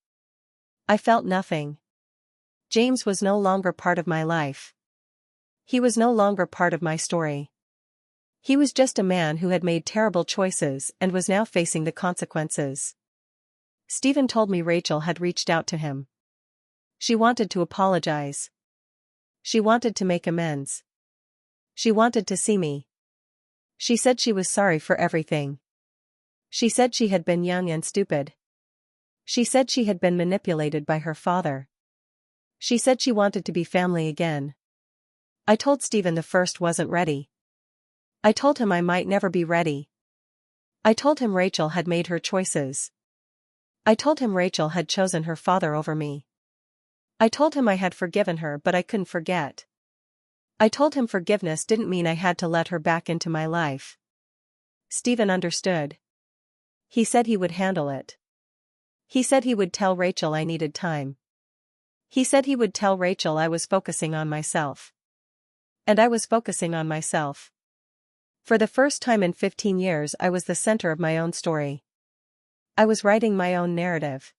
I felt nothing. James was no longer part of my life. He was no longer part of my story. He was just a man who had made terrible choices and was now facing the consequences. Stephen told me Rachel had reached out to him. She wanted to apologize. She wanted to make amends. She wanted to see me. She said she was sorry for everything. She said she had been young and stupid. She said she had been manipulated by her father. She said she wanted to be family again. I told Stephen the first wasn't ready. I told him I might never be ready. I told him Rachel had made her choices. I told him Rachel had chosen her father over me. I told him I had forgiven her but I couldn't forget. I told him forgiveness didn't mean I had to let her back into my life. Stephen understood. He said he would handle it. He said he would tell Rachel I needed time. He said he would tell Rachel I was focusing on myself. And I was focusing on myself. For the first time in 15 years I was the center of my own story. I was writing my own narrative.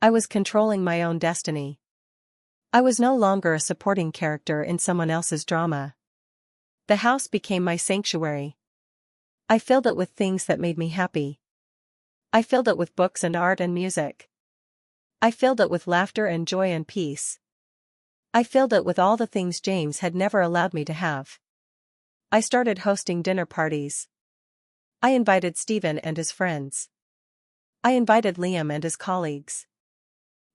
I was controlling my own destiny. I was no longer a supporting character in someone else's drama. The house became my sanctuary. I filled it with things that made me happy. I filled it with books and art and music. I filled it with laughter and joy and peace. I filled it with all the things James had never allowed me to have. I started hosting dinner parties. I invited Stephen and his friends. I invited Liam and his colleagues.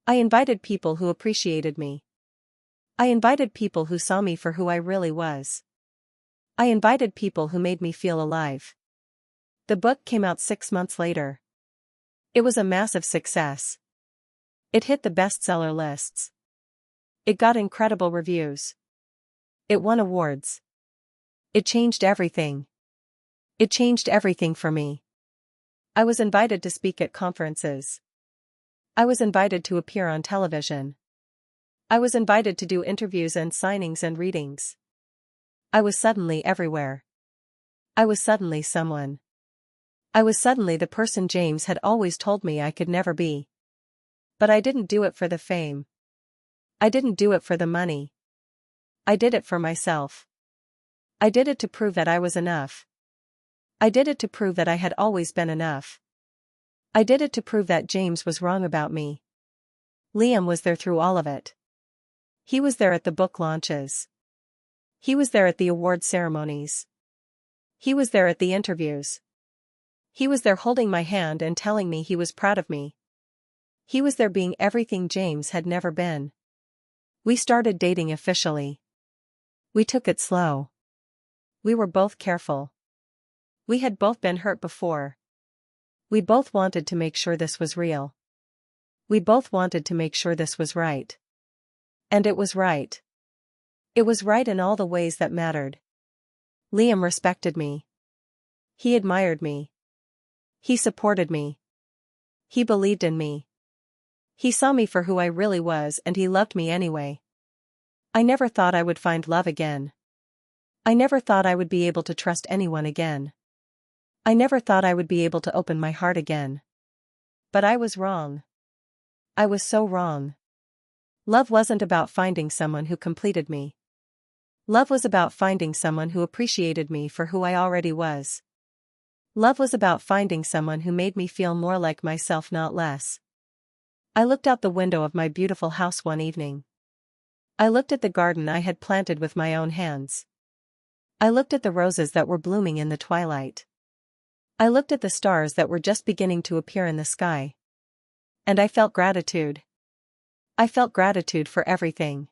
I invited people who appreciated me. I invited people who saw me for who I really was. I invited people who made me feel alive. The book came out 6 months later. It was a massive success. It hit the bestseller lists. It got incredible reviews. It won awards. It changed everything. It changed everything for me. I was invited to speak at conferences. I was invited to appear on television. I was invited to do interviews and signings and readings. I was suddenly everywhere. I was suddenly someone. I was suddenly the person James had always told me I could never be. But I didn't do it for the fame. I didn't do it for the money. I did it for myself. I did it to prove that I was enough. I did it to prove that I had always been enough. I did it to prove that James was wrong about me. Liam was there through all of it. He was there at the book launches. He was there at the award ceremonies. He was there at the interviews. He was there holding my hand and telling me he was proud of me. He was there being everything James had never been. We started dating officially. We took it slow. We were both careful. We had both been hurt before. We both wanted to make sure this was real. We both wanted to make sure this was right. And it was right. It was right in all the ways that mattered. Liam respected me. He admired me. He supported me. He believed in me. He saw me for who I really was and he loved me anyway. I never thought I would find love again. I never thought I would be able to trust anyone again. I never thought I would be able to open my heart again. But I was wrong. I was so wrong. Love wasn't about finding someone who completed me. Love was about finding someone who appreciated me for who I already was. Love was about finding someone who made me feel more like myself, not less. I looked out the window of my beautiful house one evening. I looked at the garden I had planted with my own hands. I looked at the roses that were blooming in the twilight. I looked at the stars that were just beginning to appear in the sky. And I felt gratitude. I felt gratitude for everything.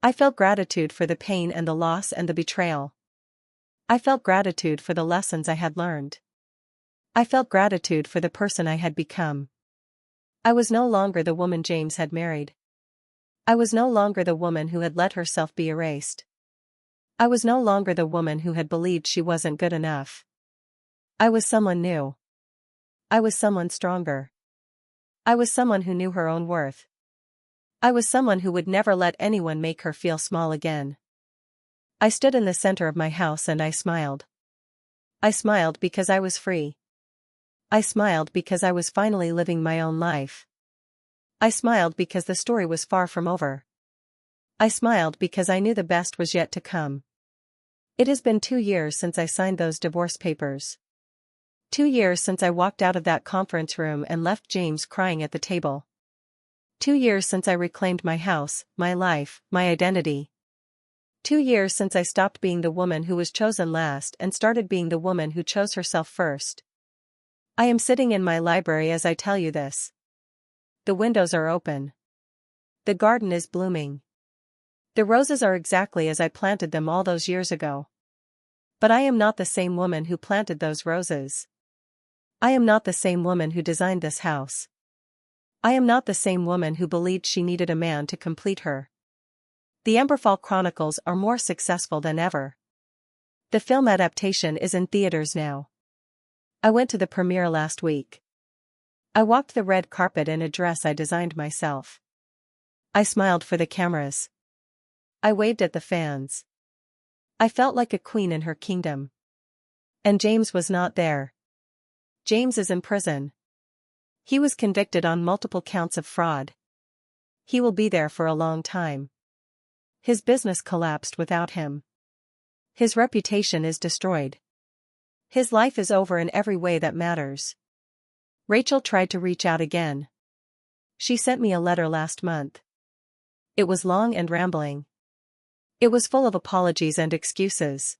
I felt gratitude for the pain and the loss and the betrayal. I felt gratitude for the lessons I had learned. I felt gratitude for the person I had become. I was no longer the woman James had married. I was no longer the woman who had let herself be erased. I was no longer the woman who had believed she wasn't good enough. I was someone new. I was someone stronger. I was someone who knew her own worth. I was someone who would never let anyone make her feel small again. I stood in the center of my house and I smiled. I smiled because I was free. I smiled because I was finally living my own life. I smiled because the story was far from over. I smiled because I knew the best was yet to come. It has been 2 years since I signed those divorce papers. 2 years since I walked out of that conference room and left James crying at the table. 2 years since I reclaimed my house, my life, my identity. 2 years since I stopped being the woman who was chosen last and started being the woman who chose herself first. I am sitting in my library as I tell you this. The windows are open. The garden is blooming. The roses are exactly as I planted them all those years ago. But I am not the same woman who planted those roses. I am not the same woman who designed this house. I am not the same woman who believed she needed a man to complete her. The Emberfall Chronicles are more successful than ever. The film adaptation is in theaters now. I went to the premiere last week. I walked the red carpet in a dress I designed myself. I smiled for the cameras. I waved at the fans. I felt like a queen in her kingdom. And James was not there. James is in prison. He was convicted on multiple counts of fraud. He will be there for a long time. His business collapsed without him. His reputation is destroyed. His life is over in every way that matters. Rachel tried to reach out again. She sent me a letter last month. It was long and rambling. It was full of apologies and excuses.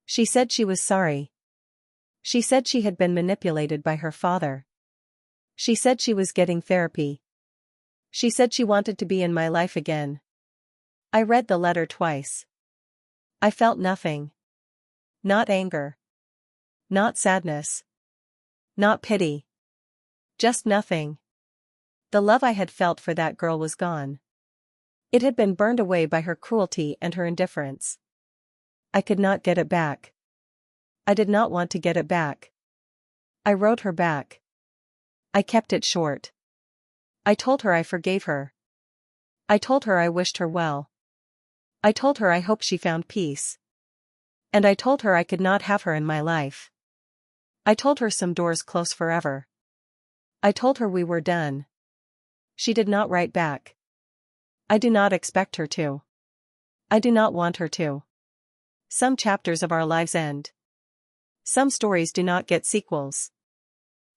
She said she was sorry. She said she had been manipulated by her father. She said she was getting therapy. She said she wanted to be in my life again. I read the letter twice. I felt nothing. Not anger. Not sadness. Not pity. Just nothing. The love I had felt for that girl was gone. It had been burned away by her cruelty and her indifference. I could not get it back. I did not want to get it back. I wrote her back. I kept it short. I told her I forgave her. I told her I wished her well. I told her I hoped she found peace. And I told her I could not have her in my life. I told her some doors close forever. I told her we were done. She did not write back. I do not expect her to. I do not want her to. Some chapters of our lives end. Some stories do not get sequels.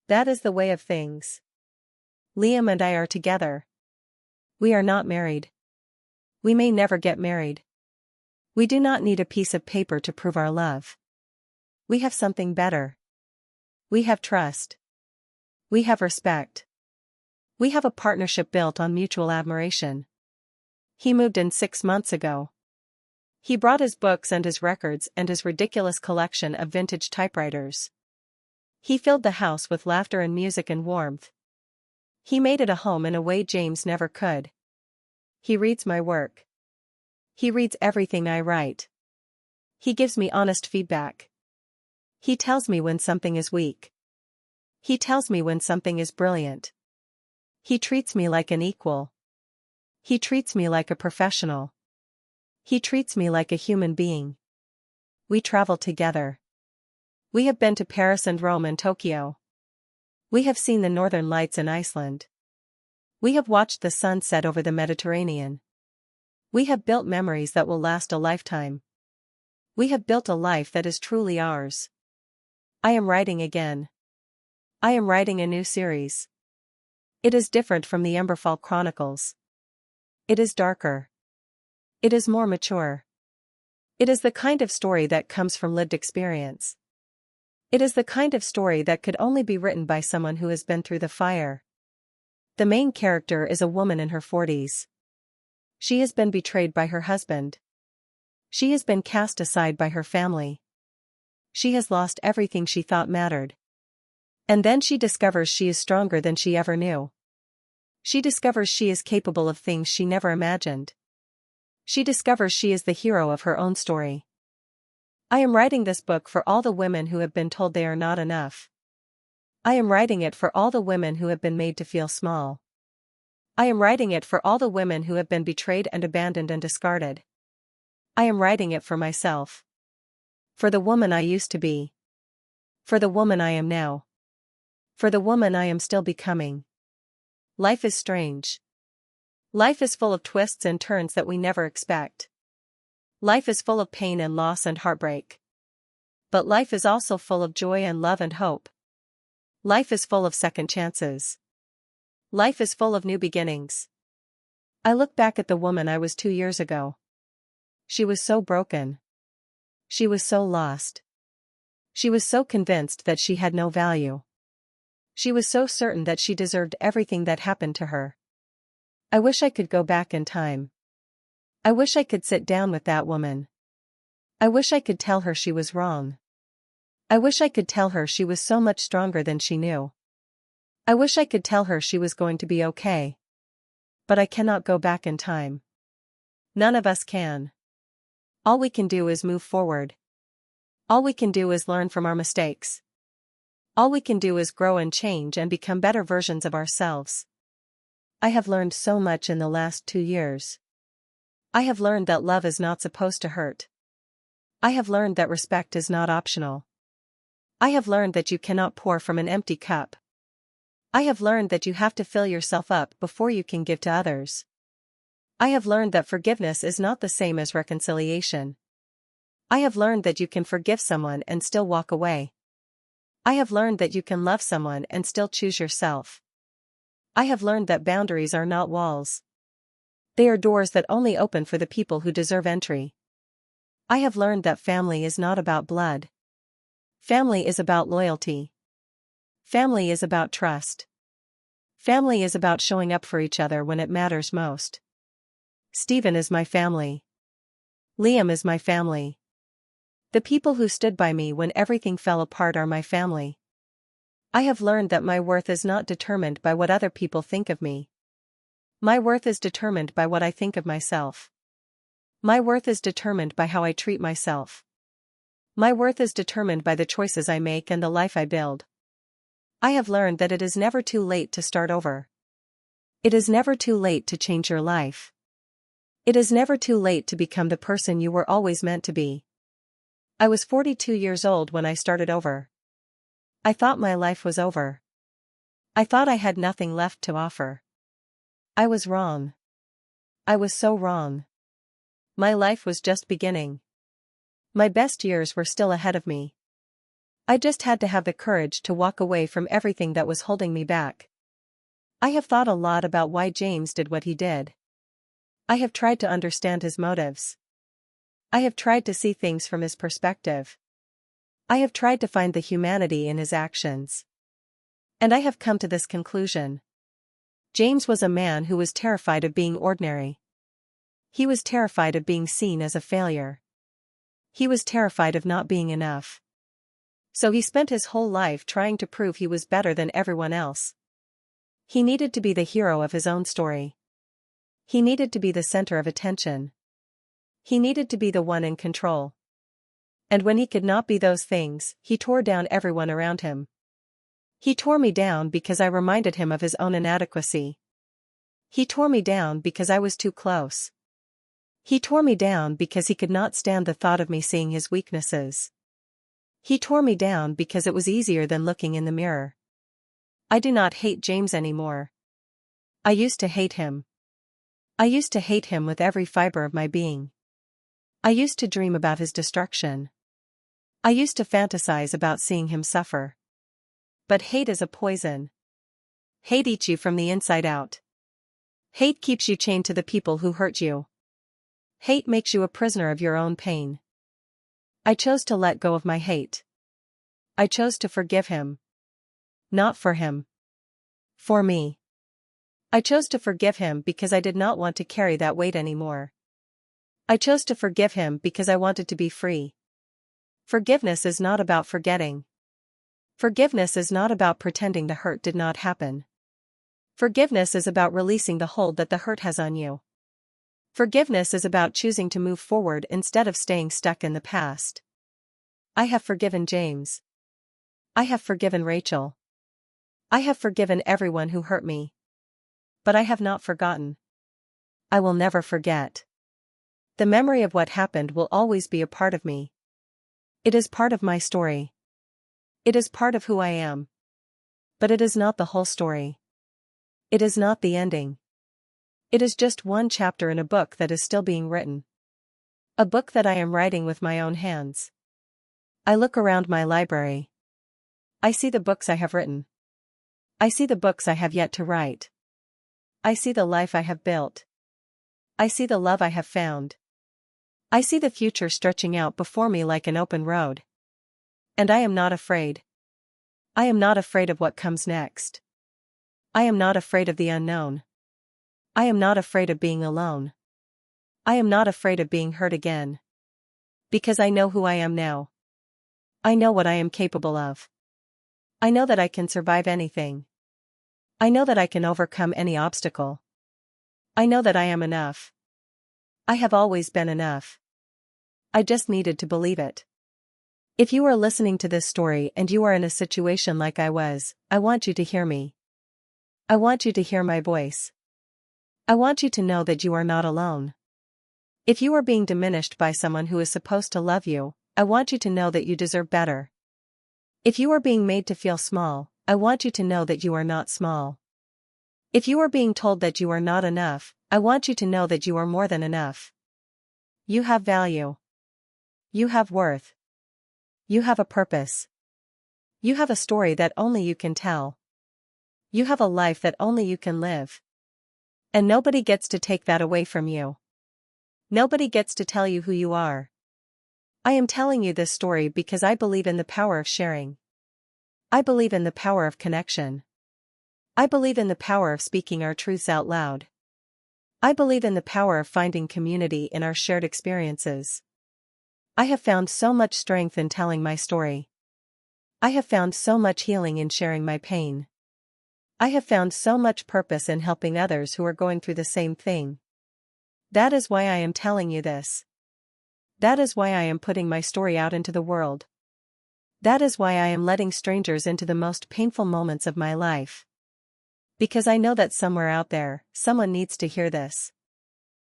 That is the way of things. Liam and I are together. We are not married. We may never get married. We do not need a piece of paper to prove our love. We have something better. We have trust. We have respect. We have a partnership built on mutual admiration. He moved in 6 months ago. He brought his books and his records and his ridiculous collection of vintage typewriters. He filled the house with laughter and music and warmth. He made it a home in a way James never could. He reads my work. He reads everything I write. He gives me honest feedback. He tells me when something is weak. He tells me when something is brilliant. He treats me like an equal. He treats me like a professional. He treats me like a human being. We travel together. We have been to Paris and Rome and Tokyo. We have seen the northern lights in Iceland. We have watched the sun set over the Mediterranean. We have built memories that will last a lifetime. We have built a life that is truly ours. I am writing again. I am writing a new series. It is different from the Emberfall Chronicles. It is darker. It is more mature. It is the kind of story that comes from lived experience. It is the kind of story that could only be written by someone who has been through the fire. The main character is a woman in her 40s. She has been betrayed by her husband. She has been cast aside by her family. She has lost everything she thought mattered. And then she discovers she is stronger than she ever knew. She discovers she is capable of things she never imagined. She discovers she is the hero of her own story. I am writing this book for all the women who have been told they are not enough. I am writing it for all the women who have been made to feel small. I am writing it for all the women who have been betrayed and abandoned and discarded. I am writing it for myself. For the woman I used to be. For the woman I am now. For the woman I am still becoming. Life is strange. Life is full of twists and turns that we never expect. Life is full of pain and loss and heartbreak. But life is also full of joy and love and hope. Life is full of second chances. Life is full of new beginnings. I look back at the woman I was 2 years ago. She was so broken. She was so lost. She was so convinced that she had no value. She was so certain that she deserved everything that happened to her. I wish I could go back in time. I wish I could sit down with that woman. I wish I could tell her she was wrong. I wish I could tell her she was so much stronger than she knew. I wish I could tell her she was going to be okay. But I cannot go back in time. None of us can. All we can do is move forward. All we can do is learn from our mistakes. All we can do is grow and change and become better versions of ourselves. I have learned so much in the last 2 years. I have learned that love is not supposed to hurt. I have learned that respect is not optional. I have learned that you cannot pour from an empty cup. I have learned that you have to fill yourself up before you can give to others. I have learned that forgiveness is not the same as reconciliation. I have learned that you can forgive someone and still walk away. I have learned that you can love someone and still choose yourself. I have learned that boundaries are not walls. They are doors that only open for the people who deserve entry. I have learned that family is not about blood. Family is about loyalty. Family is about trust. Family is about showing up for each other when it matters most. Stephen is my family. Liam is my family. The people who stood by me when everything fell apart are my family. I have learned that my worth is not determined by what other people think of me. My worth is determined by what I think of myself. My worth is determined by how I treat myself. My worth is determined by the choices I make and the life I build. I have learned that it is never too late to start over. It is never too late to change your life. It is never too late to become the person you were always meant to be. I was 42 years old when I started over. I thought my life was over. I thought I had nothing left to offer. I was wrong. I was so wrong. My life was just beginning. My best years were still ahead of me. I just had to have the courage to walk away from everything that was holding me back. I have thought a lot about why James did what he did. I have tried to understand his motives. I have tried to see things from his perspective. I have tried to find the humanity in his actions. And I have come to this conclusion. James was a man who was terrified of being ordinary. He was terrified of being seen as a failure. He was terrified of not being enough. So he spent his whole life trying to prove he was better than everyone else. He needed to be the hero of his own story. He needed to be the center of attention. He needed to be the one in control. And when he could not be those things, he tore down everyone around him. He tore me down because I reminded him of his own inadequacy. He tore me down because I was too close. He tore me down because he could not stand the thought of me seeing his weaknesses. He tore me down because it was easier than looking in the mirror. I do not hate James anymore. I used to hate him. I used to hate him with every fiber of my being. I used to dream about his destruction. I used to fantasize about seeing him suffer. But hate is a poison. Hate eats you from the inside out. Hate keeps you chained to the people who hurt you. Hate makes you a prisoner of your own pain. I chose to let go of my hate. I chose to forgive him. Not for him. For me. I chose to forgive him because I did not want to carry that weight anymore. I chose to forgive him because I wanted to be free. Forgiveness is not about forgetting. Forgiveness is not about pretending the hurt did not happen. Forgiveness is about releasing the hold that the hurt has on you. Forgiveness is about choosing to move forward instead of staying stuck in the past. I have forgiven James. I have forgiven Rachel. I have forgiven everyone who hurt me. But I have not forgotten. I will never forget. The memory of what happened will always be a part of me. It is part of my story. It is part of who I am. But it is not the whole story. It is not the ending. It is just one chapter in a book that is still being written. A book that I am writing with my own hands. I look around my library. I see the books I have written. I see the books I have yet to write. I see the life I have built. I see the love I have found. I see the future stretching out before me like an open road. And I am not afraid. I am not afraid of what comes next. I am not afraid of the unknown. I am not afraid of being alone. I am not afraid of being hurt again. Because I know who I am now. I know what I am capable of. I know that I can survive anything. I know that I can overcome any obstacle. I know that I am enough. I have always been enough. I just needed to believe it. If you are listening to this story and you are in a situation like I was, I want you to hear me. I want you to hear my voice. I want you to know that you are not alone. If you are being diminished by someone who is supposed to love you, I want you to know that you deserve better. If you are being made to feel small, I want you to know that you are not small. If you are being told that you are not enough, I want you to know that you are more than enough. You have value. You have worth. You have a purpose. You have a story that only you can tell. You have a life that only you can live. And nobody gets to take that away from you. Nobody gets to tell you who you are. I am telling you this story because I believe in the power of sharing. I believe in the power of connection. I believe in the power of speaking our truths out loud. I believe in the power of finding community in our shared experiences. I have found so much strength in telling my story. I have found so much healing in sharing my pain. I have found so much purpose in helping others who are going through the same thing. That is why I am telling you this. That is why I am putting my story out into the world. That is why I am letting strangers into the most painful moments of my life. Because I know that somewhere out there, someone needs to hear this.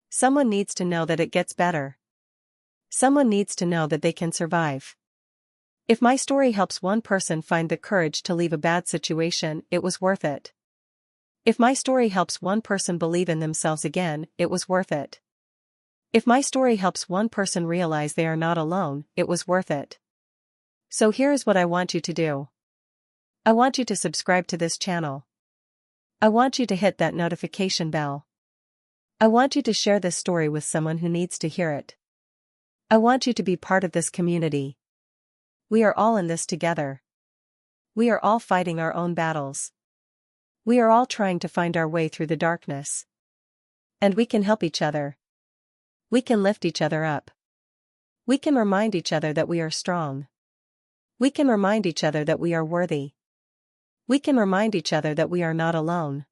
Someone needs to know that it gets better. Someone needs to know that they can survive. If my story helps one person find the courage to leave a bad situation, it was worth it. If my story helps one person believe in themselves again, it was worth it. If my story helps one person realize they are not alone, it was worth it. So here is what I want you to do. I want you to subscribe to this channel. I want you to hit that notification bell. I want you to share this story with someone who needs to hear it. I want you to be part of this community. We are all in this together. We are all fighting our own battles. We are all trying to find our way through the darkness. And we can help each other. We can lift each other up. We can remind each other that we are strong. We can remind each other that we are worthy. We can remind each other that we are not alone.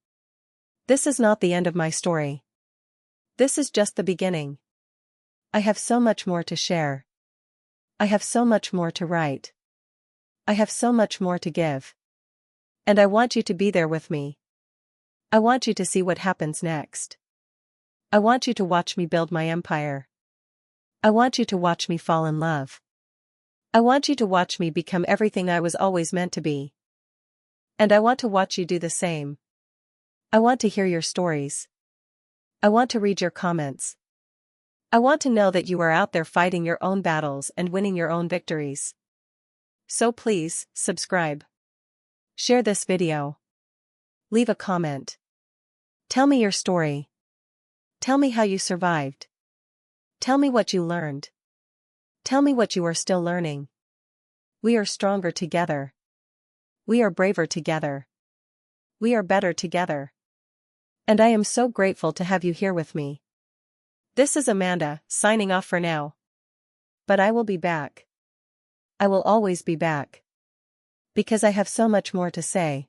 This is not the end of my story. This is just the beginning. I have so much more to share. I have so much more to write. I have so much more to give. And I want you to be there with me. I want you to see what happens next. I want you to watch me build my empire. I want you to watch me fall in love. I want you to watch me become everything I was always meant to be. And I want to watch you do the same. I want to hear your stories. I want to read your comments. I want to know that you are out there fighting your own battles and winning your own victories. So please, subscribe. Share this video. Leave a comment. Tell me your story. Tell me how you survived. Tell me what you learned. Tell me what you are still learning. We are stronger together. We are braver together. We are better together. And I am so grateful to have you here with me. This is Amanda, signing off for now. But I will be back. I will always be back. Because I have so much more to say.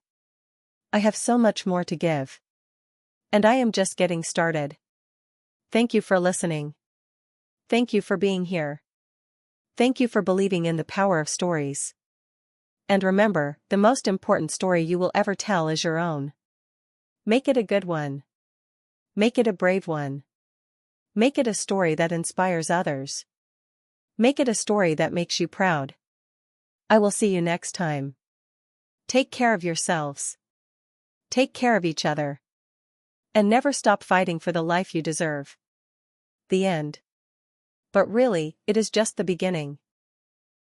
I have so much more to give. And I am just getting started. Thank you for listening. Thank you for being here. Thank you for believing in the power of stories. And remember, the most important story you will ever tell is your own. Make it a good one. Make it a brave one. Make it a story that inspires others. Make it a story that makes you proud. I will see you next time. Take care of yourselves. Take care of each other. And never stop fighting for the life you deserve. The end. But really, it is just the beginning.